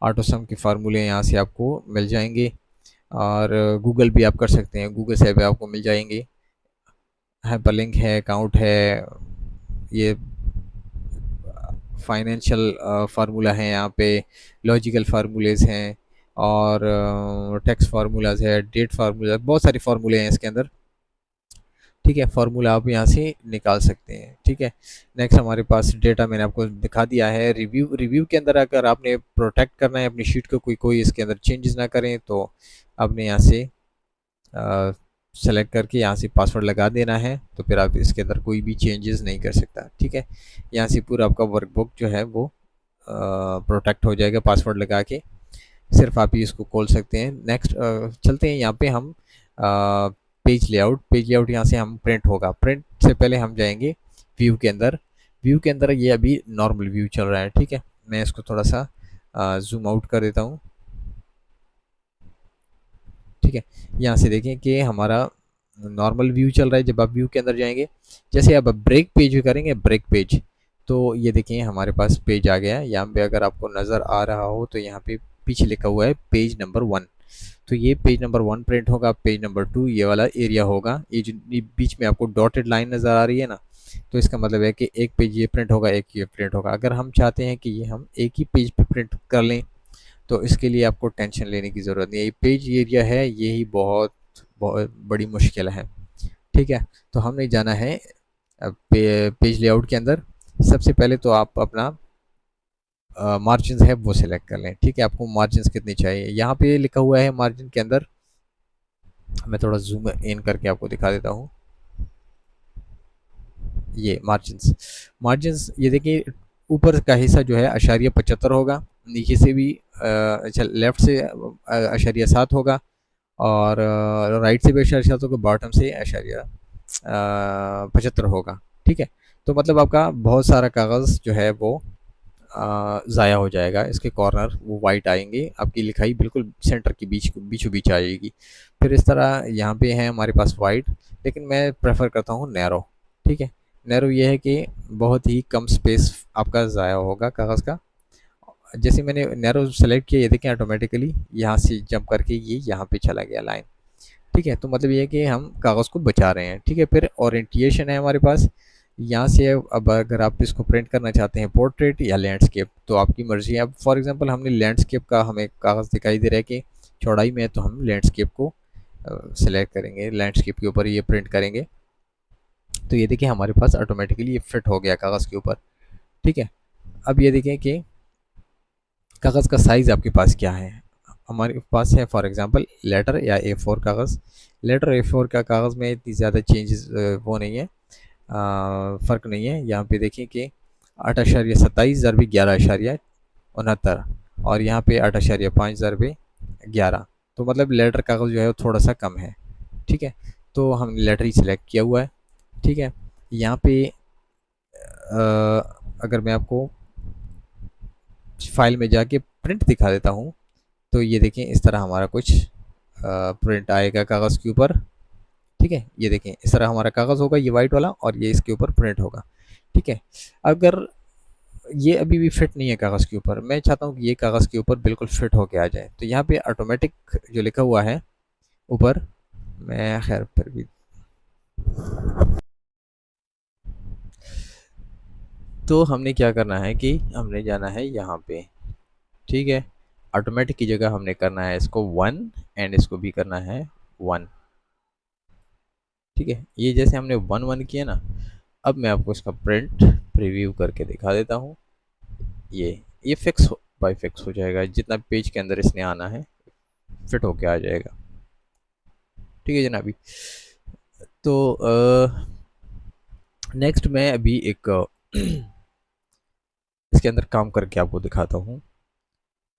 ऑटो सम के फार्मूले यहाँ से आपको मिल जाएंगे, और गूगल भी आप कर सकते हैं, गूगल से भी आपको मिल जाएंगे। हाइपरलिंक है, काउंट है, ये फाइनेंशियल फार्मूला है, यहाँ पे लॉजिकल फार्मूलेज हैं, और टेक्स्ट फार्मूलाज है, डेट फार्मूला, बहुत सारे फार्मूले हैं इसके अंदर। ठीक है, फार्मूला आप यहाँ से निकाल सकते हैं। ठीक है, नेक्स्ट हमारे पास डेटा मैंने आपको दिखा दिया है। रिव्यू, रिव्यू के अंदर अगर आपने प्रोटेक्ट करना है अपनी शीट को, कोई कोई इसके अंदर चेंजेस ना करें, तो आपने यहाँ से सेलेक्ट करके यहाँ से पासवर्ड लगा देना है, तो फिर आप इसके अंदर कोई भी चेंजेस नहीं कर सकता। ठीक है, यहाँ से पूरा आपका वर्कबुक जो है वो प्रोटेक्ट हो जाएगा पासवर्ड लगा के। सिर्फ आप ही इसको खोल सकते हैं। नेक्स्ट चलते हैं, यहाँ पे हम पेज लेआउट, पेज लेआउट यहाँ से हम प्रिंट होगा। प्रिंट से पहले हम जाएंगे व्यू के अंदर। व्यू के अंदर ये अभी नॉर्मल व्यू चल रहा है। ठीक है, मैं इसको थोड़ा सा जूम आउट कर देता हूँ। ठीक है, यहाँ से देखें कि हमारा नॉर्मल व्यू चल रहा है। जब आप व्यू के अंदर जाएंगे, जैसे आप ब्रेक पेज करेंगे, ब्रेक पेज, तो ये देखिए हमारे पास पेज आ गया है। यहाँ पे अगर आपको नज़र आ रहा हो तो यहाँ पे पीछे लिखा हुआ है पेज नंबर 1। तो ये पेज नंबर 1 प्रिंट होगा। पेज नंबर 2 ये वाला एरिया होगा, ये जो बीच में आपको डॉटेड लाइन नज़र आ रही है ना, तो इसका मतलब है कि एक पेज ये प्रिंट होगा, एक ये प्रिंट होगा। अगर हम चाहते हैं कि ये हम एक ही पेज पे प्रिंट कर लें, तो इसके लिए आपको टेंशन लेने की ज़रूरत नहीं है। ये पेज एरिया है, यही बहुत बहुत बड़ी मुश्किल है। ठीक है, तो हमने जाना है पेज लेआउट के अंदर। सबसे पहले तो आप अपना मार्जिन है वो सिलेक्ट कर लें। ठीक है, आपको मार्जिन कितनी चाहिए, यहाँ पे लिखा हुआ है मार्जिन के अंदर। मैं थोड़ा जूम इन करके आपको दिखा देता हूँ। ये मार्जिन्स ये देखिए, ऊपर का हिस्सा जो है अशारिया 75 होगा, नीचे से भी अच्छा लेफ्ट से अशारिया 7 होगा, और राइट से भी अशारिया 7 होगा, बॉटम से अशारिया 75 होगा। ठीक है, तो मतलब आपका बहुत सारा कागज़ जो है वो ज़ाया हो जाएगा। इसके कॉर्नर वो वाइट आएंगे, आपकी लिखाई बिल्कुल सेंटर के बीचों बीच आएगी। फिर इस तरह यहाँ पे है हमारे पास वाइट, लेकिन मैं प्रेफर करता हूँ नैरो। ठीक है, नैरो ये है कि बहुत ही कम स्पेस आपका ज़ाया होगा कागज़ का। जैसे मैंने नैरो सेलेक्ट किया, ये देखें ऑटोमेटिकली यहाँ से जंप करके ये यहाँ पे चला गया लाइन। ठीक है, तो मतलब ये है कि हम कागज़ को बचा रहे हैं। ठीक है, फिर ओरिएंटेशन है हमारे पास। यहाँ से अब अगर आप इसको प्रिंट करना चाहते हैं पोर्ट्रेट या लैंडस्केप, तो आपकी मर्ज़ी है। अब फॉर एग्जांपल हमने लैंडस्केप का हमें कागज़ दिखाई दे रहा है कि चौड़ाई में है, तो हम लैंडस्केप को सेलेक्ट करेंगे, लैंडस्केप के ऊपर ये प्रिंट करेंगे। तो ये देखिए हमारे पास ऑटोमेटिकली ये फिट हो गया कागज़ के ऊपर। ठीक है, अब ये देखें कि कागज़ का साइज़ आपके पास क्या है। हमारे पास है फॉर एग्जांपल लेटर या A4 कागज़। लेटर A4 का कागज़ में इतनी ज़्यादा चेंजेस वो नहीं है, फ़र्क नहीं है। यहाँ पे देखिए कि 8.27 ज़रबी 11.69 और यहाँ पे 8.5 ज़रबी 11, तो मतलब लेटर कागज़ जो है वो थोड़ा सा कम है। ठीक है, तो हमने लेटर ही सिलेक्ट किया हुआ है। ठीक है, यहाँ पे अगर मैं आपको फाइल में जाके प्रिंट दिखा देता हूँ, तो ये देखें इस तरह हमारा कुछ प्रिंट आएगा कागज़ के ऊपर। ठीक है, ये देखें इस तरह हमारा कागज़ होगा ये वाइट वाला, और ये इसके ऊपर प्रिंट होगा। ठीक है, अगर ये अभी भी फिट नहीं है कागज़ के ऊपर, मैं चाहता हूँ कि ये कागज़ के ऊपर बिल्कुल फिट होके आ जाए, तो यहाँ पे ऑटोमेटिक जो लिखा हुआ है ऊपर, मैं खैर फिर भी, तो हमने क्या करना है कि हमने जाना है यहाँ पे। ठीक है, ऑटोमेटिक की जगह हमने करना है इसको 1 एंड इसको भी करना है 1। ठीक है, ये जैसे हमने 1 1 किया ना, अब मैं आपको इसका प्रिंट प्रीव्यू करके दिखा देता हूँ। ये बाई फिक्स हो जाएगा, जितना पेज के अंदर इसने आना है फिट होके आ जाएगा। ठीक है जनाबी, तो नेक्स्ट मैं अभी एक इसके अंदर काम करके आपको दिखाता हूँ।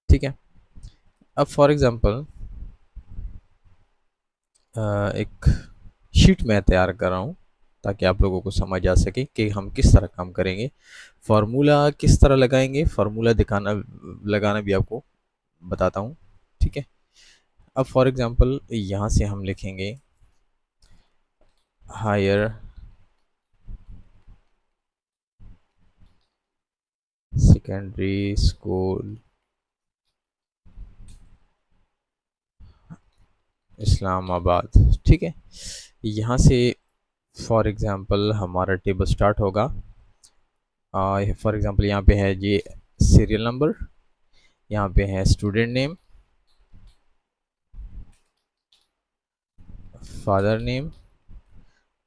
ठीक है, अब फॉर एग्जांपल एक शीट मैं तैयार कर रहा हूँ ताकि आप लोगों को समझ आ सके कि हम किस तरह काम करेंगे, फार्मूला किस तरह लगाएंगे, फार्मूला दिखाना लगाना भी आपको बताता हूँ। ठीक है, अब फॉर एग्जांपल यहाँ से हम लिखेंगे हायर सेकेंडरी स्कूल इस्लामाबाद। ठीक है, यहाँ से फॉर एग्जांपल हमारा टेबल स्टार्ट होगा। फॉर एग्जांपल यहाँ पे है जी सीरियल नंबर, यहाँ पे है student name, father name,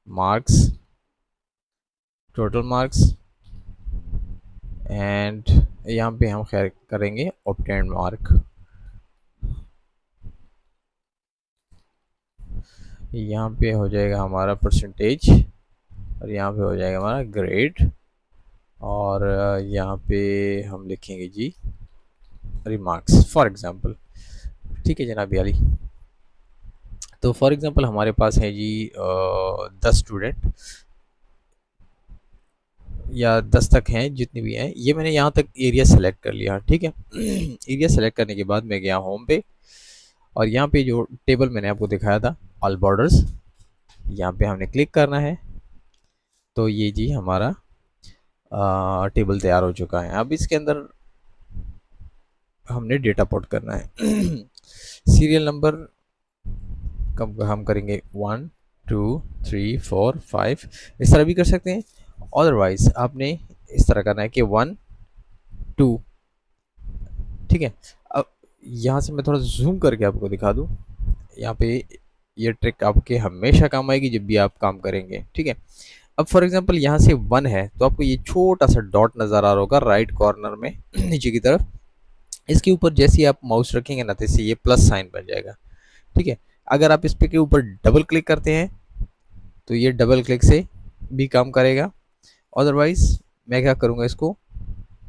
marks, total marks, and यहाँ पे हम खैर करेंगे ऑब्टेन्ड मार्क। यहाँ पे हो जाएगा हमारा परसेंटेज, और यहाँ पे हो जाएगा हमारा ग्रेड, और यहाँ पे हम लिखेंगे जी रिमार्क्स फॉर एग्जांपल। ठीक है जनाब अली, तो फॉर एग्जांपल हमारे पास है जी 10 स्टूडेंट या 10 तक हैं, जितने भी हैं। ये मैंने यहाँ तक एरिया सेलेक्ट कर लिया। ठीक है, एरिया सेलेक्ट करने के बाद मैं गया होम पे, और यहाँ पे जो टेबल मैंने आपको दिखाया था ऑल बॉर्डर्स, यहाँ पे हमने क्लिक करना है। तो ये जी हमारा टेबल तैयार हो चुका है। अब इसके अंदर हमने डेटा पुट करना है। सीरियल नंबर कम हम करेंगे 1 2 3 4 5, इस तरह भी कर सकते हैं। अदरवाइज आपने इस तरह करना है कि 1 2। ठीक है, अब यहाँ से मैं थोड़ा जूम करके आपको दिखा दूँ। यहाँ पे ये ट्रिक आपके हमेशा काम आएगी जब भी आप काम करेंगे। ठीक है, अब फॉर एग्जांपल यहाँ से 1 है, तो आपको ये छोटा सा डॉट नज़र आ रहा होगा राइट कॉर्नर में नीचे की तरफ। इसके ऊपर जैसे ही आप माउस रखेंगे ना, तो इससे ये प्लस साइन बन जाएगा। ठीक है, अगर आप इस पे के ऊपर डबल क्लिक करते हैं, तो ये डबल क्लिक से भी काम करेगा। अदरवाइज मैं क्या करूँगा, इसको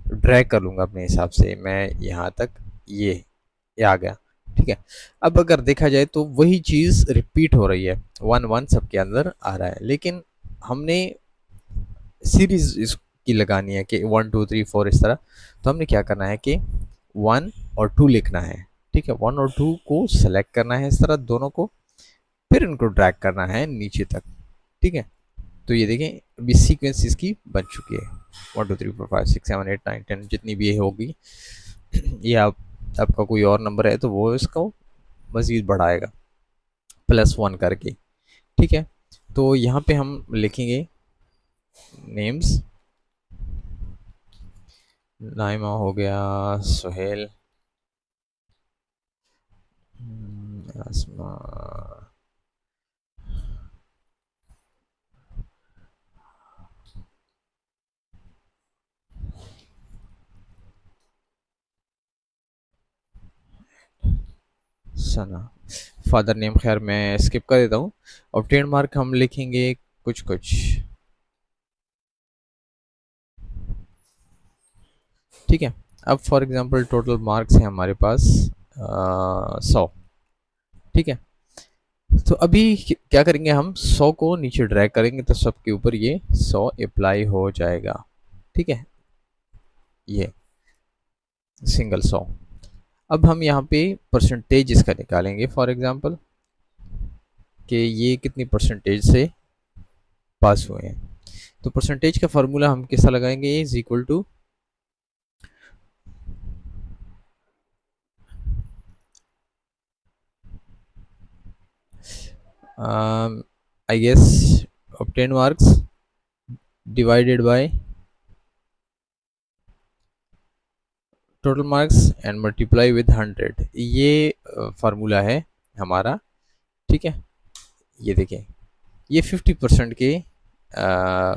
ड्रैग कर लूँगा अपने हिसाब से, मैं यहाँ तक ये आ गया। ठीक है, अब अगर देखा जाए तो वही चीज़ रिपीट हो रही है, 1 1 सबके अंदर आ रहा है, लेकिन हमने सीरीज इसकी लगानी है कि 1 2 3 4 इस तरह। तो हमने क्या करना है कि 1 और 2 लिखना है। ठीक है, 1 और 2 को सेलेक्ट करना है इस तरह दोनों को, फिर इनको ड्रैग करना है नीचे तक। ठीक है, तो ये देखें अभी सीक्वेंस इसकी बन चुकी है, 1 2 3 4 5 6 7 8 9 10 जितनी भी ये होगी। या आपका कोई और नंबर है तो वो इसको मज़ीद बढ़ाएगा +1 करके। ठीक है, तो यहाँ पे हम लिखेंगे नेम्स, नाइमा हो गया, सुहेल, आसमा, सना। फादर नेम खैर मैं स्किप कर देता हूँ। और ट्रेड मार्क हम लिखेंगे कुछ कुछ। ठीक है, अब फॉर एग्जांपल टोटल मार्क्स हैं हमारे पास 100। ठीक है, तो अभी क्या करेंगे, हम 100 को नीचे ड्रैग करेंगे तो सबके ऊपर ये 100 अप्लाई हो जाएगा। ठीक है, ये सिंगल 100। अब हम यहाँ पे परसेंटेज इसका निकालेंगे, फॉर एग्जांपल कि ये कितनी परसेंटेज से पास हुए हैं। तो परसेंटेज का फार्मूला हम कैसा लगाएंगे, is equal to I guess obtained marks divided by total marks and multiply with 100, ये फार्मूला है हमारा। ठीक है, ये देखिए, ये 50% के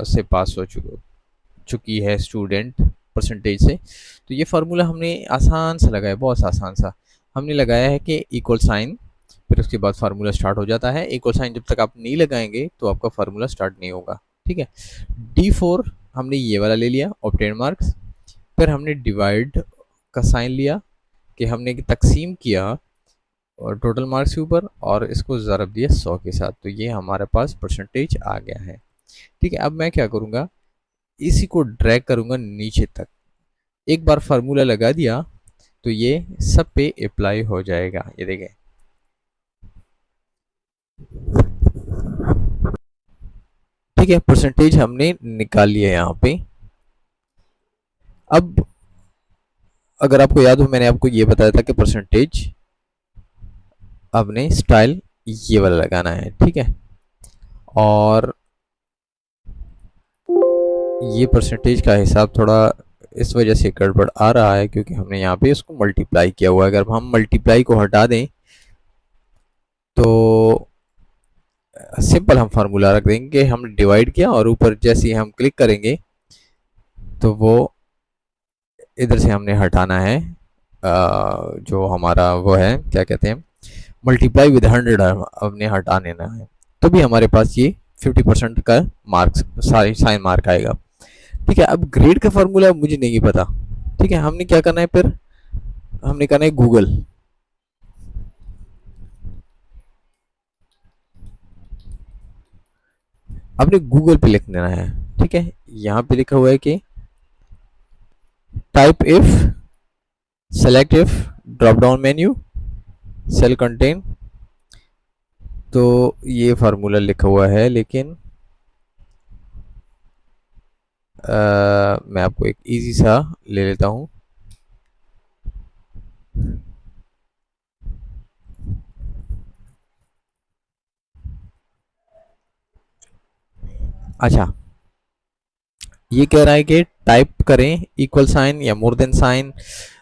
से पास हो चुकी है स्टूडेंट परसेंटेज से। तो ये फार्मूला हमने आसान सा लगाया, बहुत आसान सा हमने लगाया है कि इक्वल साइन, फिर उसके बाद फार्मूला स्टार्ट हो जाता है। इक्वल साइन जब तक आप नहीं लगाएंगे तो आपका फार्मूला स्टार्ट नहीं होगा। ठीक है, D4 हमने ये वाला ले लिया ऑब्टेन मार्क्स, फिर हमने डिवाइड का साइन लिया कि हमने तकसीम किया और टोटल मार्क्स के ऊपर, और इसको ज़रब दिया 100 के साथ, तो ये हमारे पास परसेंटेज आ गया है। ठीक है, अब मैं क्या करूँगा, इसी को ड्रैग करूँगा नीचे तक। एक बार फार्मूला लगा दिया तो ये सब पे अप्लाई हो जाएगा। ये देखें, ठीक है, परसेंटेज हमने निकाल लिया यहाँ पे। अब अगर आपको याद हो, मैंने आपको ये बताया था कि परसेंटेज आपने स्टाइल ये वाला लगाना है। ठीक है, और ये परसेंटेज का हिसाब थोड़ा इस वजह से गड़बड़ आ रहा है क्योंकि हमने यहाँ पे इसको मल्टीप्लाई किया हुआ है। अगर हम मल्टीप्लाई को हटा दें तो सिंपल हम फार्मूला रख देंगे कि हमने डिवाइड किया और ऊपर जैसे ही हम क्लिक करेंगे तो वो इधर से हमने हटाना है, जो हमारा वो है क्या कहते हैं, मल्टीप्लाई विद 100 हमने हटा लेना है, तो भी हमारे पास ये 50% का मार्क्स सारी साइन मार्क आएगा। ठीक है, अब ग्रेड का फार्मूला मुझे नहीं पता। ठीक है, हमने क्या करना है, फिर हमने करना है गूगल। आपने गूगल पे लिख देना है। ठीक है, यहाँ पे लिखा हुआ है कि type if, select if, drop down menu, cell content. तो ये फार्मूला लिखा हुआ है, लेकिन मैं आपको एक इजी सा ले लेता हूँ। अच्छा, ये कह रहा है कि टाइप करें इक्वल साइन या more than sign,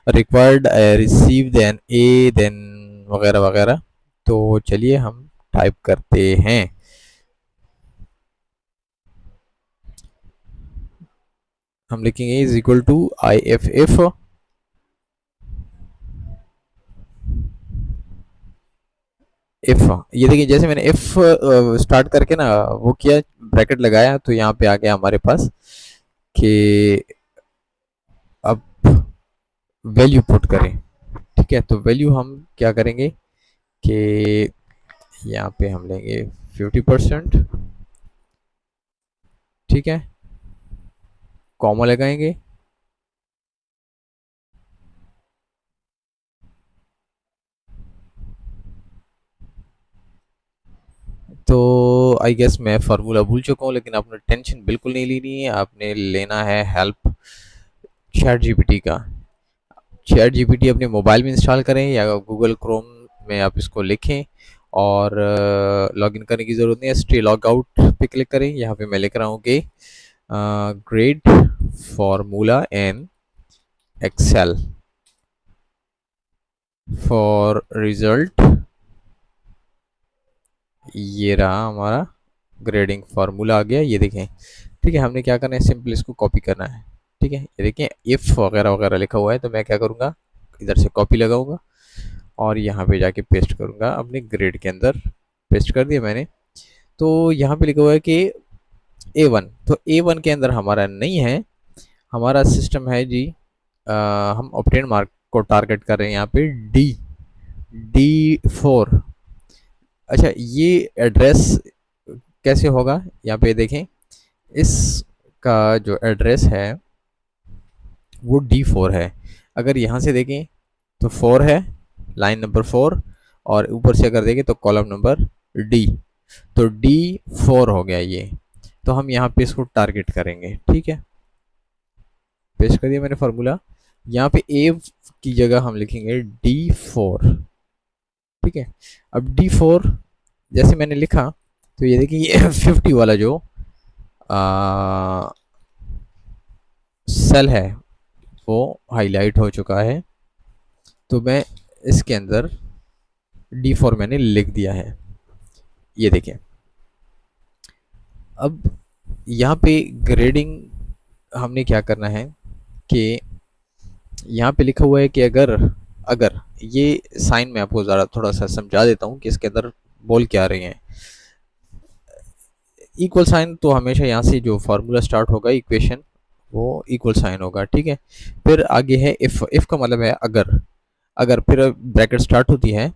required receive then a then वगैरह वगैरह। तो चलिए हम टाइप करते हैं। हम लिखेंगे is equal to I F F, if, ये देखिए जैसे मैंने इफ स्टार्ट करके ना वो किया, ब्रैकेट लगाया, तो यहाँ पे आ गया हमारे पास कि अब वैल्यू पुट करें। ठीक है, तो वैल्यू हम क्या करेंगे कि यहाँ पे हम लेंगे 50%। ठीक है, कॉमा लगाएंगे, तो आई गेस मैं फार्मूला भूल चुका हूँ, लेकिन आपने टेंशन बिल्कुल नहीं लेनी है, आपने लेना है हेल्प चैट जीपीटी का। चैट जीपीटी अपने मोबाइल में इंस्टॉल करें या गूगल क्रोम में आप इसको लिखें और लॉगिन करने की ज़रूरत नहीं है, स्टे लॉग आउट पे क्लिक करें। यहाँ पे मैं लिख रहा हूँ कि grade formula in Excel for result. ये रहा हमारा ग्रेडिंग फार्मूला आ गया, ये देखें। ठीक है, हमने क्या करना है, सिंपल इसको कॉपी करना है। ठीक है, ये देखें इफ़ वगैरह वगैरह लिखा हुआ है, तो मैं क्या करूँगा, इधर से कॉपी लगाऊंगा और यहाँ पे जाके पेस्ट करूँगा अपने ग्रेड के अंदर। पेस्ट कर दिया मैंने। तो यहाँ पे लिखा हुआ है कि A1, तो A1 के अंदर हमारा नहीं है, हमारा सिस्टम है जी। हम ऑब्टेन मार्क को टारगेट कर रहे हैं यहाँ पे D4। अच्छा, ये एड्रेस कैसे होगा, यहाँ पे देखें, इसका जो एड्रेस है वो D4 है। अगर यहाँ से देखें तो 4 है, लाइन नंबर 4, और ऊपर से अगर देखें तो कॉलम नंबर D, तो D4 हो गया ये। तो हम यहाँ पे इसको टारगेट करेंगे। ठीक है, पेस्ट कर दिया मैंने फार्मूला। यहाँ पे ए की जगह हम लिखेंगे D4। ठीक है, अब D4 जैसे मैंने लिखा, तो ये देखिए ये 50 वाला जो सेल है वो हाईलाइट हो चुका है। तो मैं इसके अंदर D4 मैंने लिख दिया है, ये देखें। अब यहाँ पे ग्रेडिंग हमने क्या करना है कि यहाँ पे लिखा हुआ है कि अगर अगर ये साइन मैं आपको ज़रा थोड़ा सा समझा देता हूँ कि इसके अंदर बोल क्या रहे हैं। इक्वल साइन तो हमेशा यहाँ से जो फार्मूला स्टार्ट होगा इक्वेशन, वो इक्वल साइन होगा। ठीक है, फिर आगे है इफ़ का मतलब है अगर, अगर फिर ब्रैकेट स्टार्ट होती है।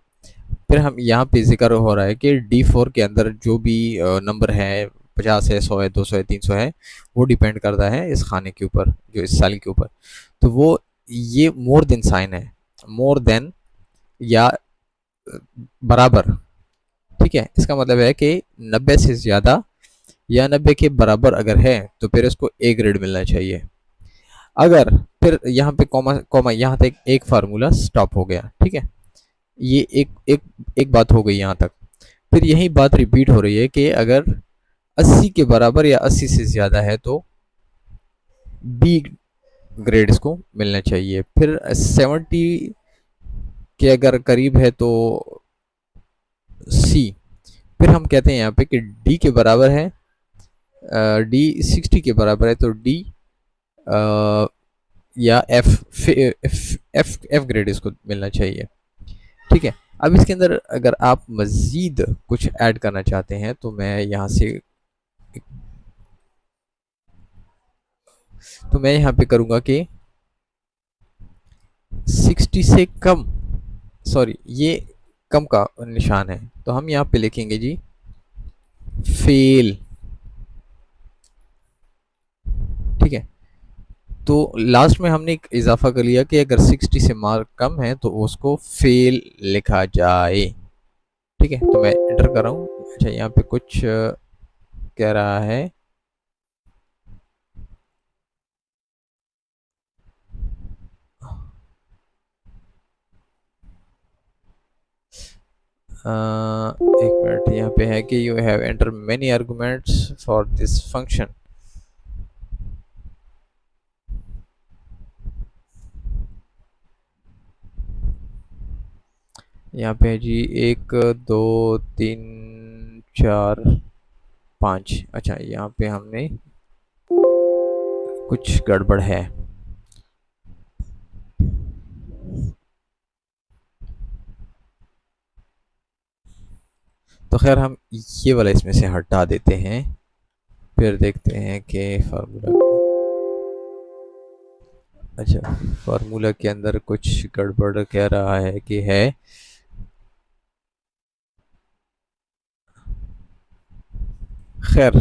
फिर हम यहाँ पे जिक्र हो रहा है कि D4 के अंदर जो भी नंबर है, 50 है, 100 है, 200 है, 300 है, वो डिपेंड करता है इस खाने के ऊपर, जो इस साल के ऊपर। तो वो ये मोर देन साइन है, मोर देन या बराबर। ठीक है, इसका मतलब है कि 90 से ज़्यादा या 90 के बराबर अगर है तो फिर इसको ए ग्रेड मिलना चाहिए। अगर फिर यहाँ पे कॉमा कॉमा यहाँ तक एक फार्मूला स्टॉप हो गया। ठीक है, ये एक एक एक बात हो गई यहाँ तक। फिर यही बात रिपीट हो रही है कि अगर 80 के बराबर या 80 से ज़्यादा है तो बी ग्रेड इसको मिलना चाहिए। फिर 70 के अगर करीब है तो सी। फिर हम कहते हैं यहाँ पे कि डी के बराबर है, डी 60 के बराबर है तो डी या एफ एफ एफ ग्रेड इसको मिलना चाहिए। ठीक है, अब इसके अंदर अगर आप मज़ीद कुछ ऐड करना चाहते हैं तो मैं यहाँ से, तो मैं यहाँ पे करूँगा कि 60 से कम, सॉरी ये कम का निशान है, तो हम यहाँ पे लिखेंगे जी फेल। ठीक है, तो लास्ट में हमने एक इजाफा कर लिया कि अगर 60 से मार्क कम है तो उसको फेल लिखा जाए। ठीक है, तो मैं एंटर कर रहा हूँ। अच्छा, यहाँ पे कुछ कह रहा है, एक मिनट, यहाँ पे है कि you have enter many arguments for this function. यहाँ पे है जी 1 2 3 4 5। अच्छा, यहाँ पे हमने कुछ गड़बड़ है। तो खैर हम ये वाला इसमें से हटा देते हैं, फिर देखते हैं कि फार्मूला, अच्छा फार्मूला के अंदर कुछ गड़बड़ कह रहा है कि है। खैर,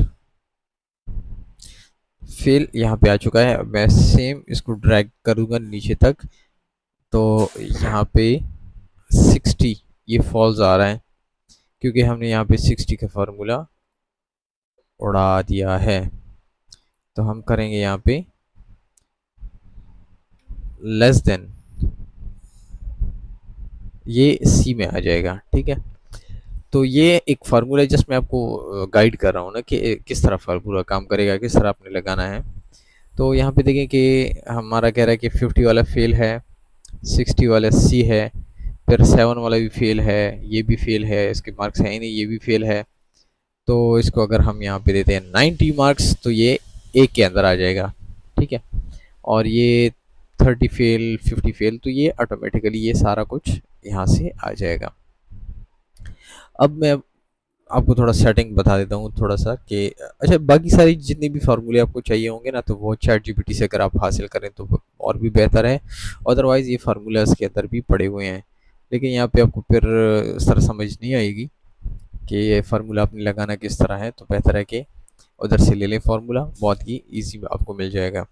फेल यहाँ पे आ चुका है। मैं सेम इसको ड्रैग करूँगा नीचे तक, तो यहाँ पे 60 ये फॉल्स आ रहा है क्योंकि हमने यहाँ पे 60 का फार्मूला उड़ा दिया है। तो हम करेंगे यहाँ पे लेस देन, ये सी में आ जाएगा, ठीक है। तो ये एक फार्मूला है, जस्ट मैं आपको गाइड कर रहा हूँ ना कि किस तरह फार्मूला काम करेगा, किस तरह आपने लगाना है। तो यहाँ पे देखें कि हमारा कह रहा है कि 50 वाला फेल है, 60 वाला सी है, फिर 7 वाला भी फेल है, ये भी फेल है, इसके मार्क्स है ही नहीं, ये भी फेल है। तो इसको अगर हम यहाँ पे देते हैं 90 मार्क्स तो ये ए के अंदर आ जाएगा, ठीक है। और ये 30 फेल, 50 फेल, तो ये ऑटोमेटिकली ये सारा कुछ यहाँ से आ जाएगा। अब मैं आपको थोड़ा सेटिंग बता देता हूँ थोड़ा सा कि अच्छा, बाकी सारी जितने भी फार्मूले आपको चाहिए होंगे ना, तो वो चैट जीपीटी से अगर आप हासिल करें तो और भी बेहतर है। अदरवाइज़ ये फार्मूलाज के अंदर भी पड़े हुए हैं, लेकिन यहाँ पे आपको फिर सर समझ नहीं आएगी कि ये फार्मूला आपने लगाना किस तरह है। तो बेहतर है कि उधर से ले लें फार्मूला, बहुत ही ईजी आपको मिल जाएगा,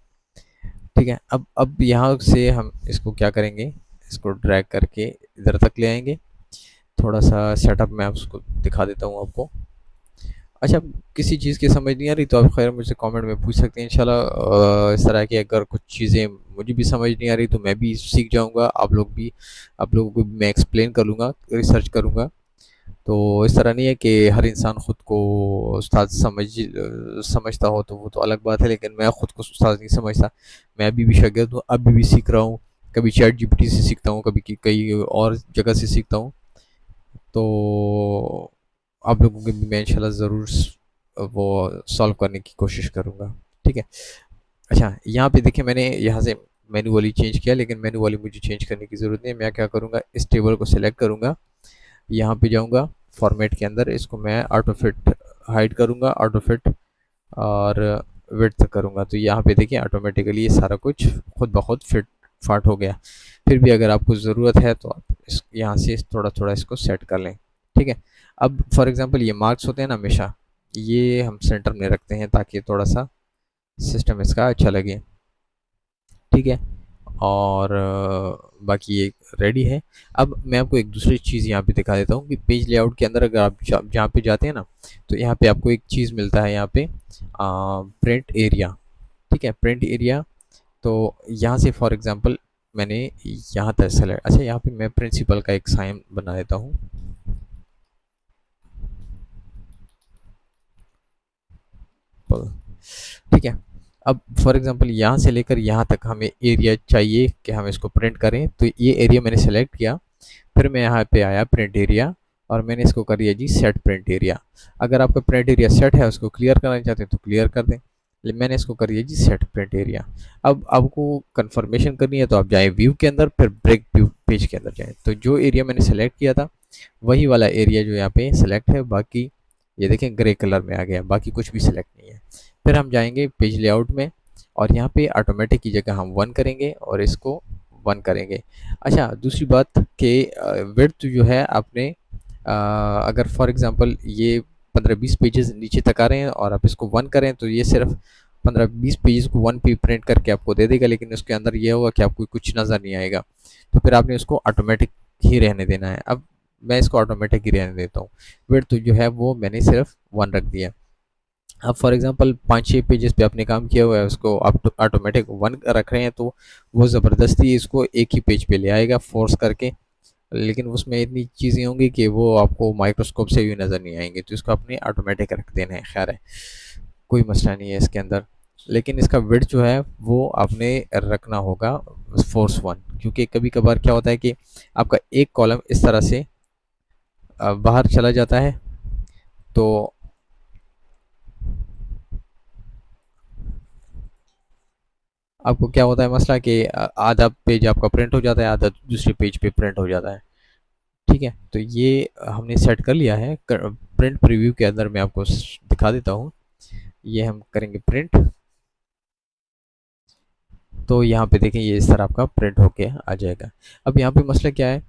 ठीक है। अब यहाँ से हम इसको क्या करेंगे, इसको ड्रैग करके इधर तक ले आएंगे। थोड़ा सा सेटअप मैं उसको दिखा देता हूँ आपको। अच्छा, किसी चीज़ की समझ नहीं आ रही तो आप खैर मुझसे कमेंट में पूछ सकते हैं इंशाल्लाह। इस तरह की अगर कुछ चीज़ें मुझे भी समझ नहीं आ रही तो मैं भी सीख जाऊंगा, आप लोगों को भी मैं एक्सप्लेन कर लूँगा, रिसर्च करूँगा। तो इस तरह नहीं है कि हर इंसान खुद को उस्ताद समझता हो, तो वो तो अलग बात है, लेकिन मैं खुद को उस्ताद नहीं समझता। मैं अभी भी शागिर्द हूँ, अभी भी सीख रहा हूँ। कभी चैट जीपीटी से सीखता हूँ, कभी कई और जगह से सीखता हूँ। तो आप लोगों के भी मैं इंशाल्लाह ज़रूर वो सॉल्व करने की कोशिश करूँगा, ठीक है। अच्छा, यहाँ पे देखिए मैंने यहाँ से मैन्युअली चेंज किया, लेकिन मैन्युअली मुझे चेंज करने की ज़रूरत नहीं है। मैं क्या करूँगा, इस टेबल को सिलेक्ट करूँगा, यहाँ पे जाऊँगा फॉर्मेट के अंदर, इसको मैं ऑटो फिट हाइड करूँगा, ऑटो फिट और विड्थ करूँगा। तो यहाँ पे देखिए ऑटोमेटिकली ये सारा कुछ खुद ब खुद फिट फाट हो गया। फिर भी अगर आपको ज़रूरत है तो आप इस यहाँ से थोड़ा थोड़ा इसको सेट कर लें, ठीक है। अब फॉर एग्जांपल ये मार्क्स होते हैं ना, हमेशा ये हम सेंटर में रखते हैं ताकि थोड़ा सा सिस्टम इसका अच्छा लगे, ठीक है। और बाकी ये रेडी है। अब मैं आपको एक दूसरी चीज़ यहाँ पे दिखा देता हूँ कि पेज लेआउट के अंदर अगर आप जहाँ पे जाते हैं ना, तो यहाँ पे आपको एक चीज़ मिलता है, यहाँ पे प्रिंट एरिया, ठीक है, प्रिंट एरिया। तो यहाँ से फॉर एग्जांपल मैंने यहाँ तक सेलेक्ट, अच्छा यहाँ पे मैं प्रिंसिपल का एक साइन बना देता हूँ, ठीक है। अब फॉर एग्जांपल यहाँ से लेकर यहाँ तक हमें एरिया चाहिए कि हम इसको प्रिंट करें, तो ये एरिया मैंने सेलेक्ट किया। फिर मैं यहाँ पे आया प्रिंट एरिया, और मैंने इसको कर दिया जी सेट प्रिंट एरिया। अगर आपका प्रिंट एरिया सेट है, उसको क्लियर करना चाहते हैं तो क्लियर कर दें, मैंने इसको कर दिया जी सेट प्रिंट एरिया। अब आपको कंफर्मेशन करनी है तो आप जाएँ व्यू के अंदर, फिर ब्रेक व्यू पेज के अंदर जाएँ, तो जो एरिया मैंने सेलेक्ट किया था वही वाला एरिया जो यहाँ पे सेलेक्ट है, बाकी ये देखें ग्रे कलर में आ गया, बाकी कुछ भी सिलेक्ट नहीं है। फिर हम जाएंगे पेज लेआउट में, और यहाँ पे ऑटोमेटिक की जगह हम 1 करेंगे और इसको 1 करेंगे। अच्छा, दूसरी बात कि विड्थ जो है आपने अगर फॉर एग्जांपल ये 15-20 पेजेस नीचे तक आ रहे हैं और आप इसको 1 करें, तो ये सिर्फ 15-20 पेजेस को 1 पे प्रिंट करके आपको दे देगा, लेकिन उसके अंदर ये होगा कि आपको कुछ नज़र नहीं आएगा। तो फिर आपने उसको ऑटोमेटिक ही रहने देना है। अब मैं इसको ऑटोमेटिक ही रहने देता हूँ, विड्थ जो है वो मैंने सिर्फ 1 रख दिया। अब फॉर एग्जांपल 5-6 पेजेस पे आपने काम किया हुआ है, उसको आप ऑटोमेटिक 1 रख रहे हैं, तो वो ज़बरदस्ती इसको एक ही पेज पे ले आएगा फोर्स करके, लेकिन उसमें इतनी चीज़ें होंगी कि वो आपको माइक्रोस्कोप से भी नज़र नहीं आएंगी, तो इसको आपने ऑटोमेटिक रख देना है। खैर है, कोई मसला नहीं है इसके अंदर, लेकिन इसका विड्थ जो है वो आपने रखना होगा फोर्स 1, क्योंकि कभी कभार क्या होता है कि आपका एक कॉलम इस तरह से बाहर चला जाता है। तो आपको क्या होता है मसला कि आधा पेज आपका प्रिंट हो जाता है, आधा दूसरे पेज पे प्रिंट हो जाता है, ठीक है। तो ये हमने सेट कर लिया है। प्रिंट प्रीव्यू के अंदर मैं आपको दिखा देता हूँ। ये हम करेंगे प्रिंट, तो यहाँ पे देखें ये इस तरह आपका प्रिंट होके आ जाएगा। अब यहाँ पे मसला क्या है,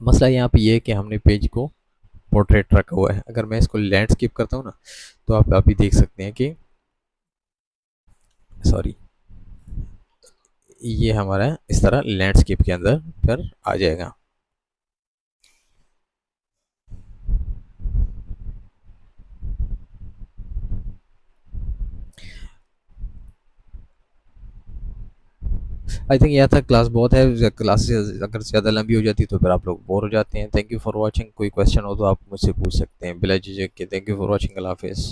मसला यहाँ पे ये है कि हमने पेज को पोर्ट्रेट रखा हुआ है। अगर मैं इसको लैंडस्केप करता हूँ ना, तो आप अभी देख सकते हैं कि सॉरी, ये हमारा इस तरह लैंडस्केप के अंदर फिर आ जाएगा। आई थिंक यह था, क्लास बहुत है, क्लास अगर ज़्यादा लंबी हो जाती है तो फिर आप लोग बोर हो जाते हैं। Thank you for watching. कोई क्वेश्चन हो तो आप मुझसे पूछ सकते हैं बिला झिझक के। Thank you for watching. अल्लाह हाफिज़।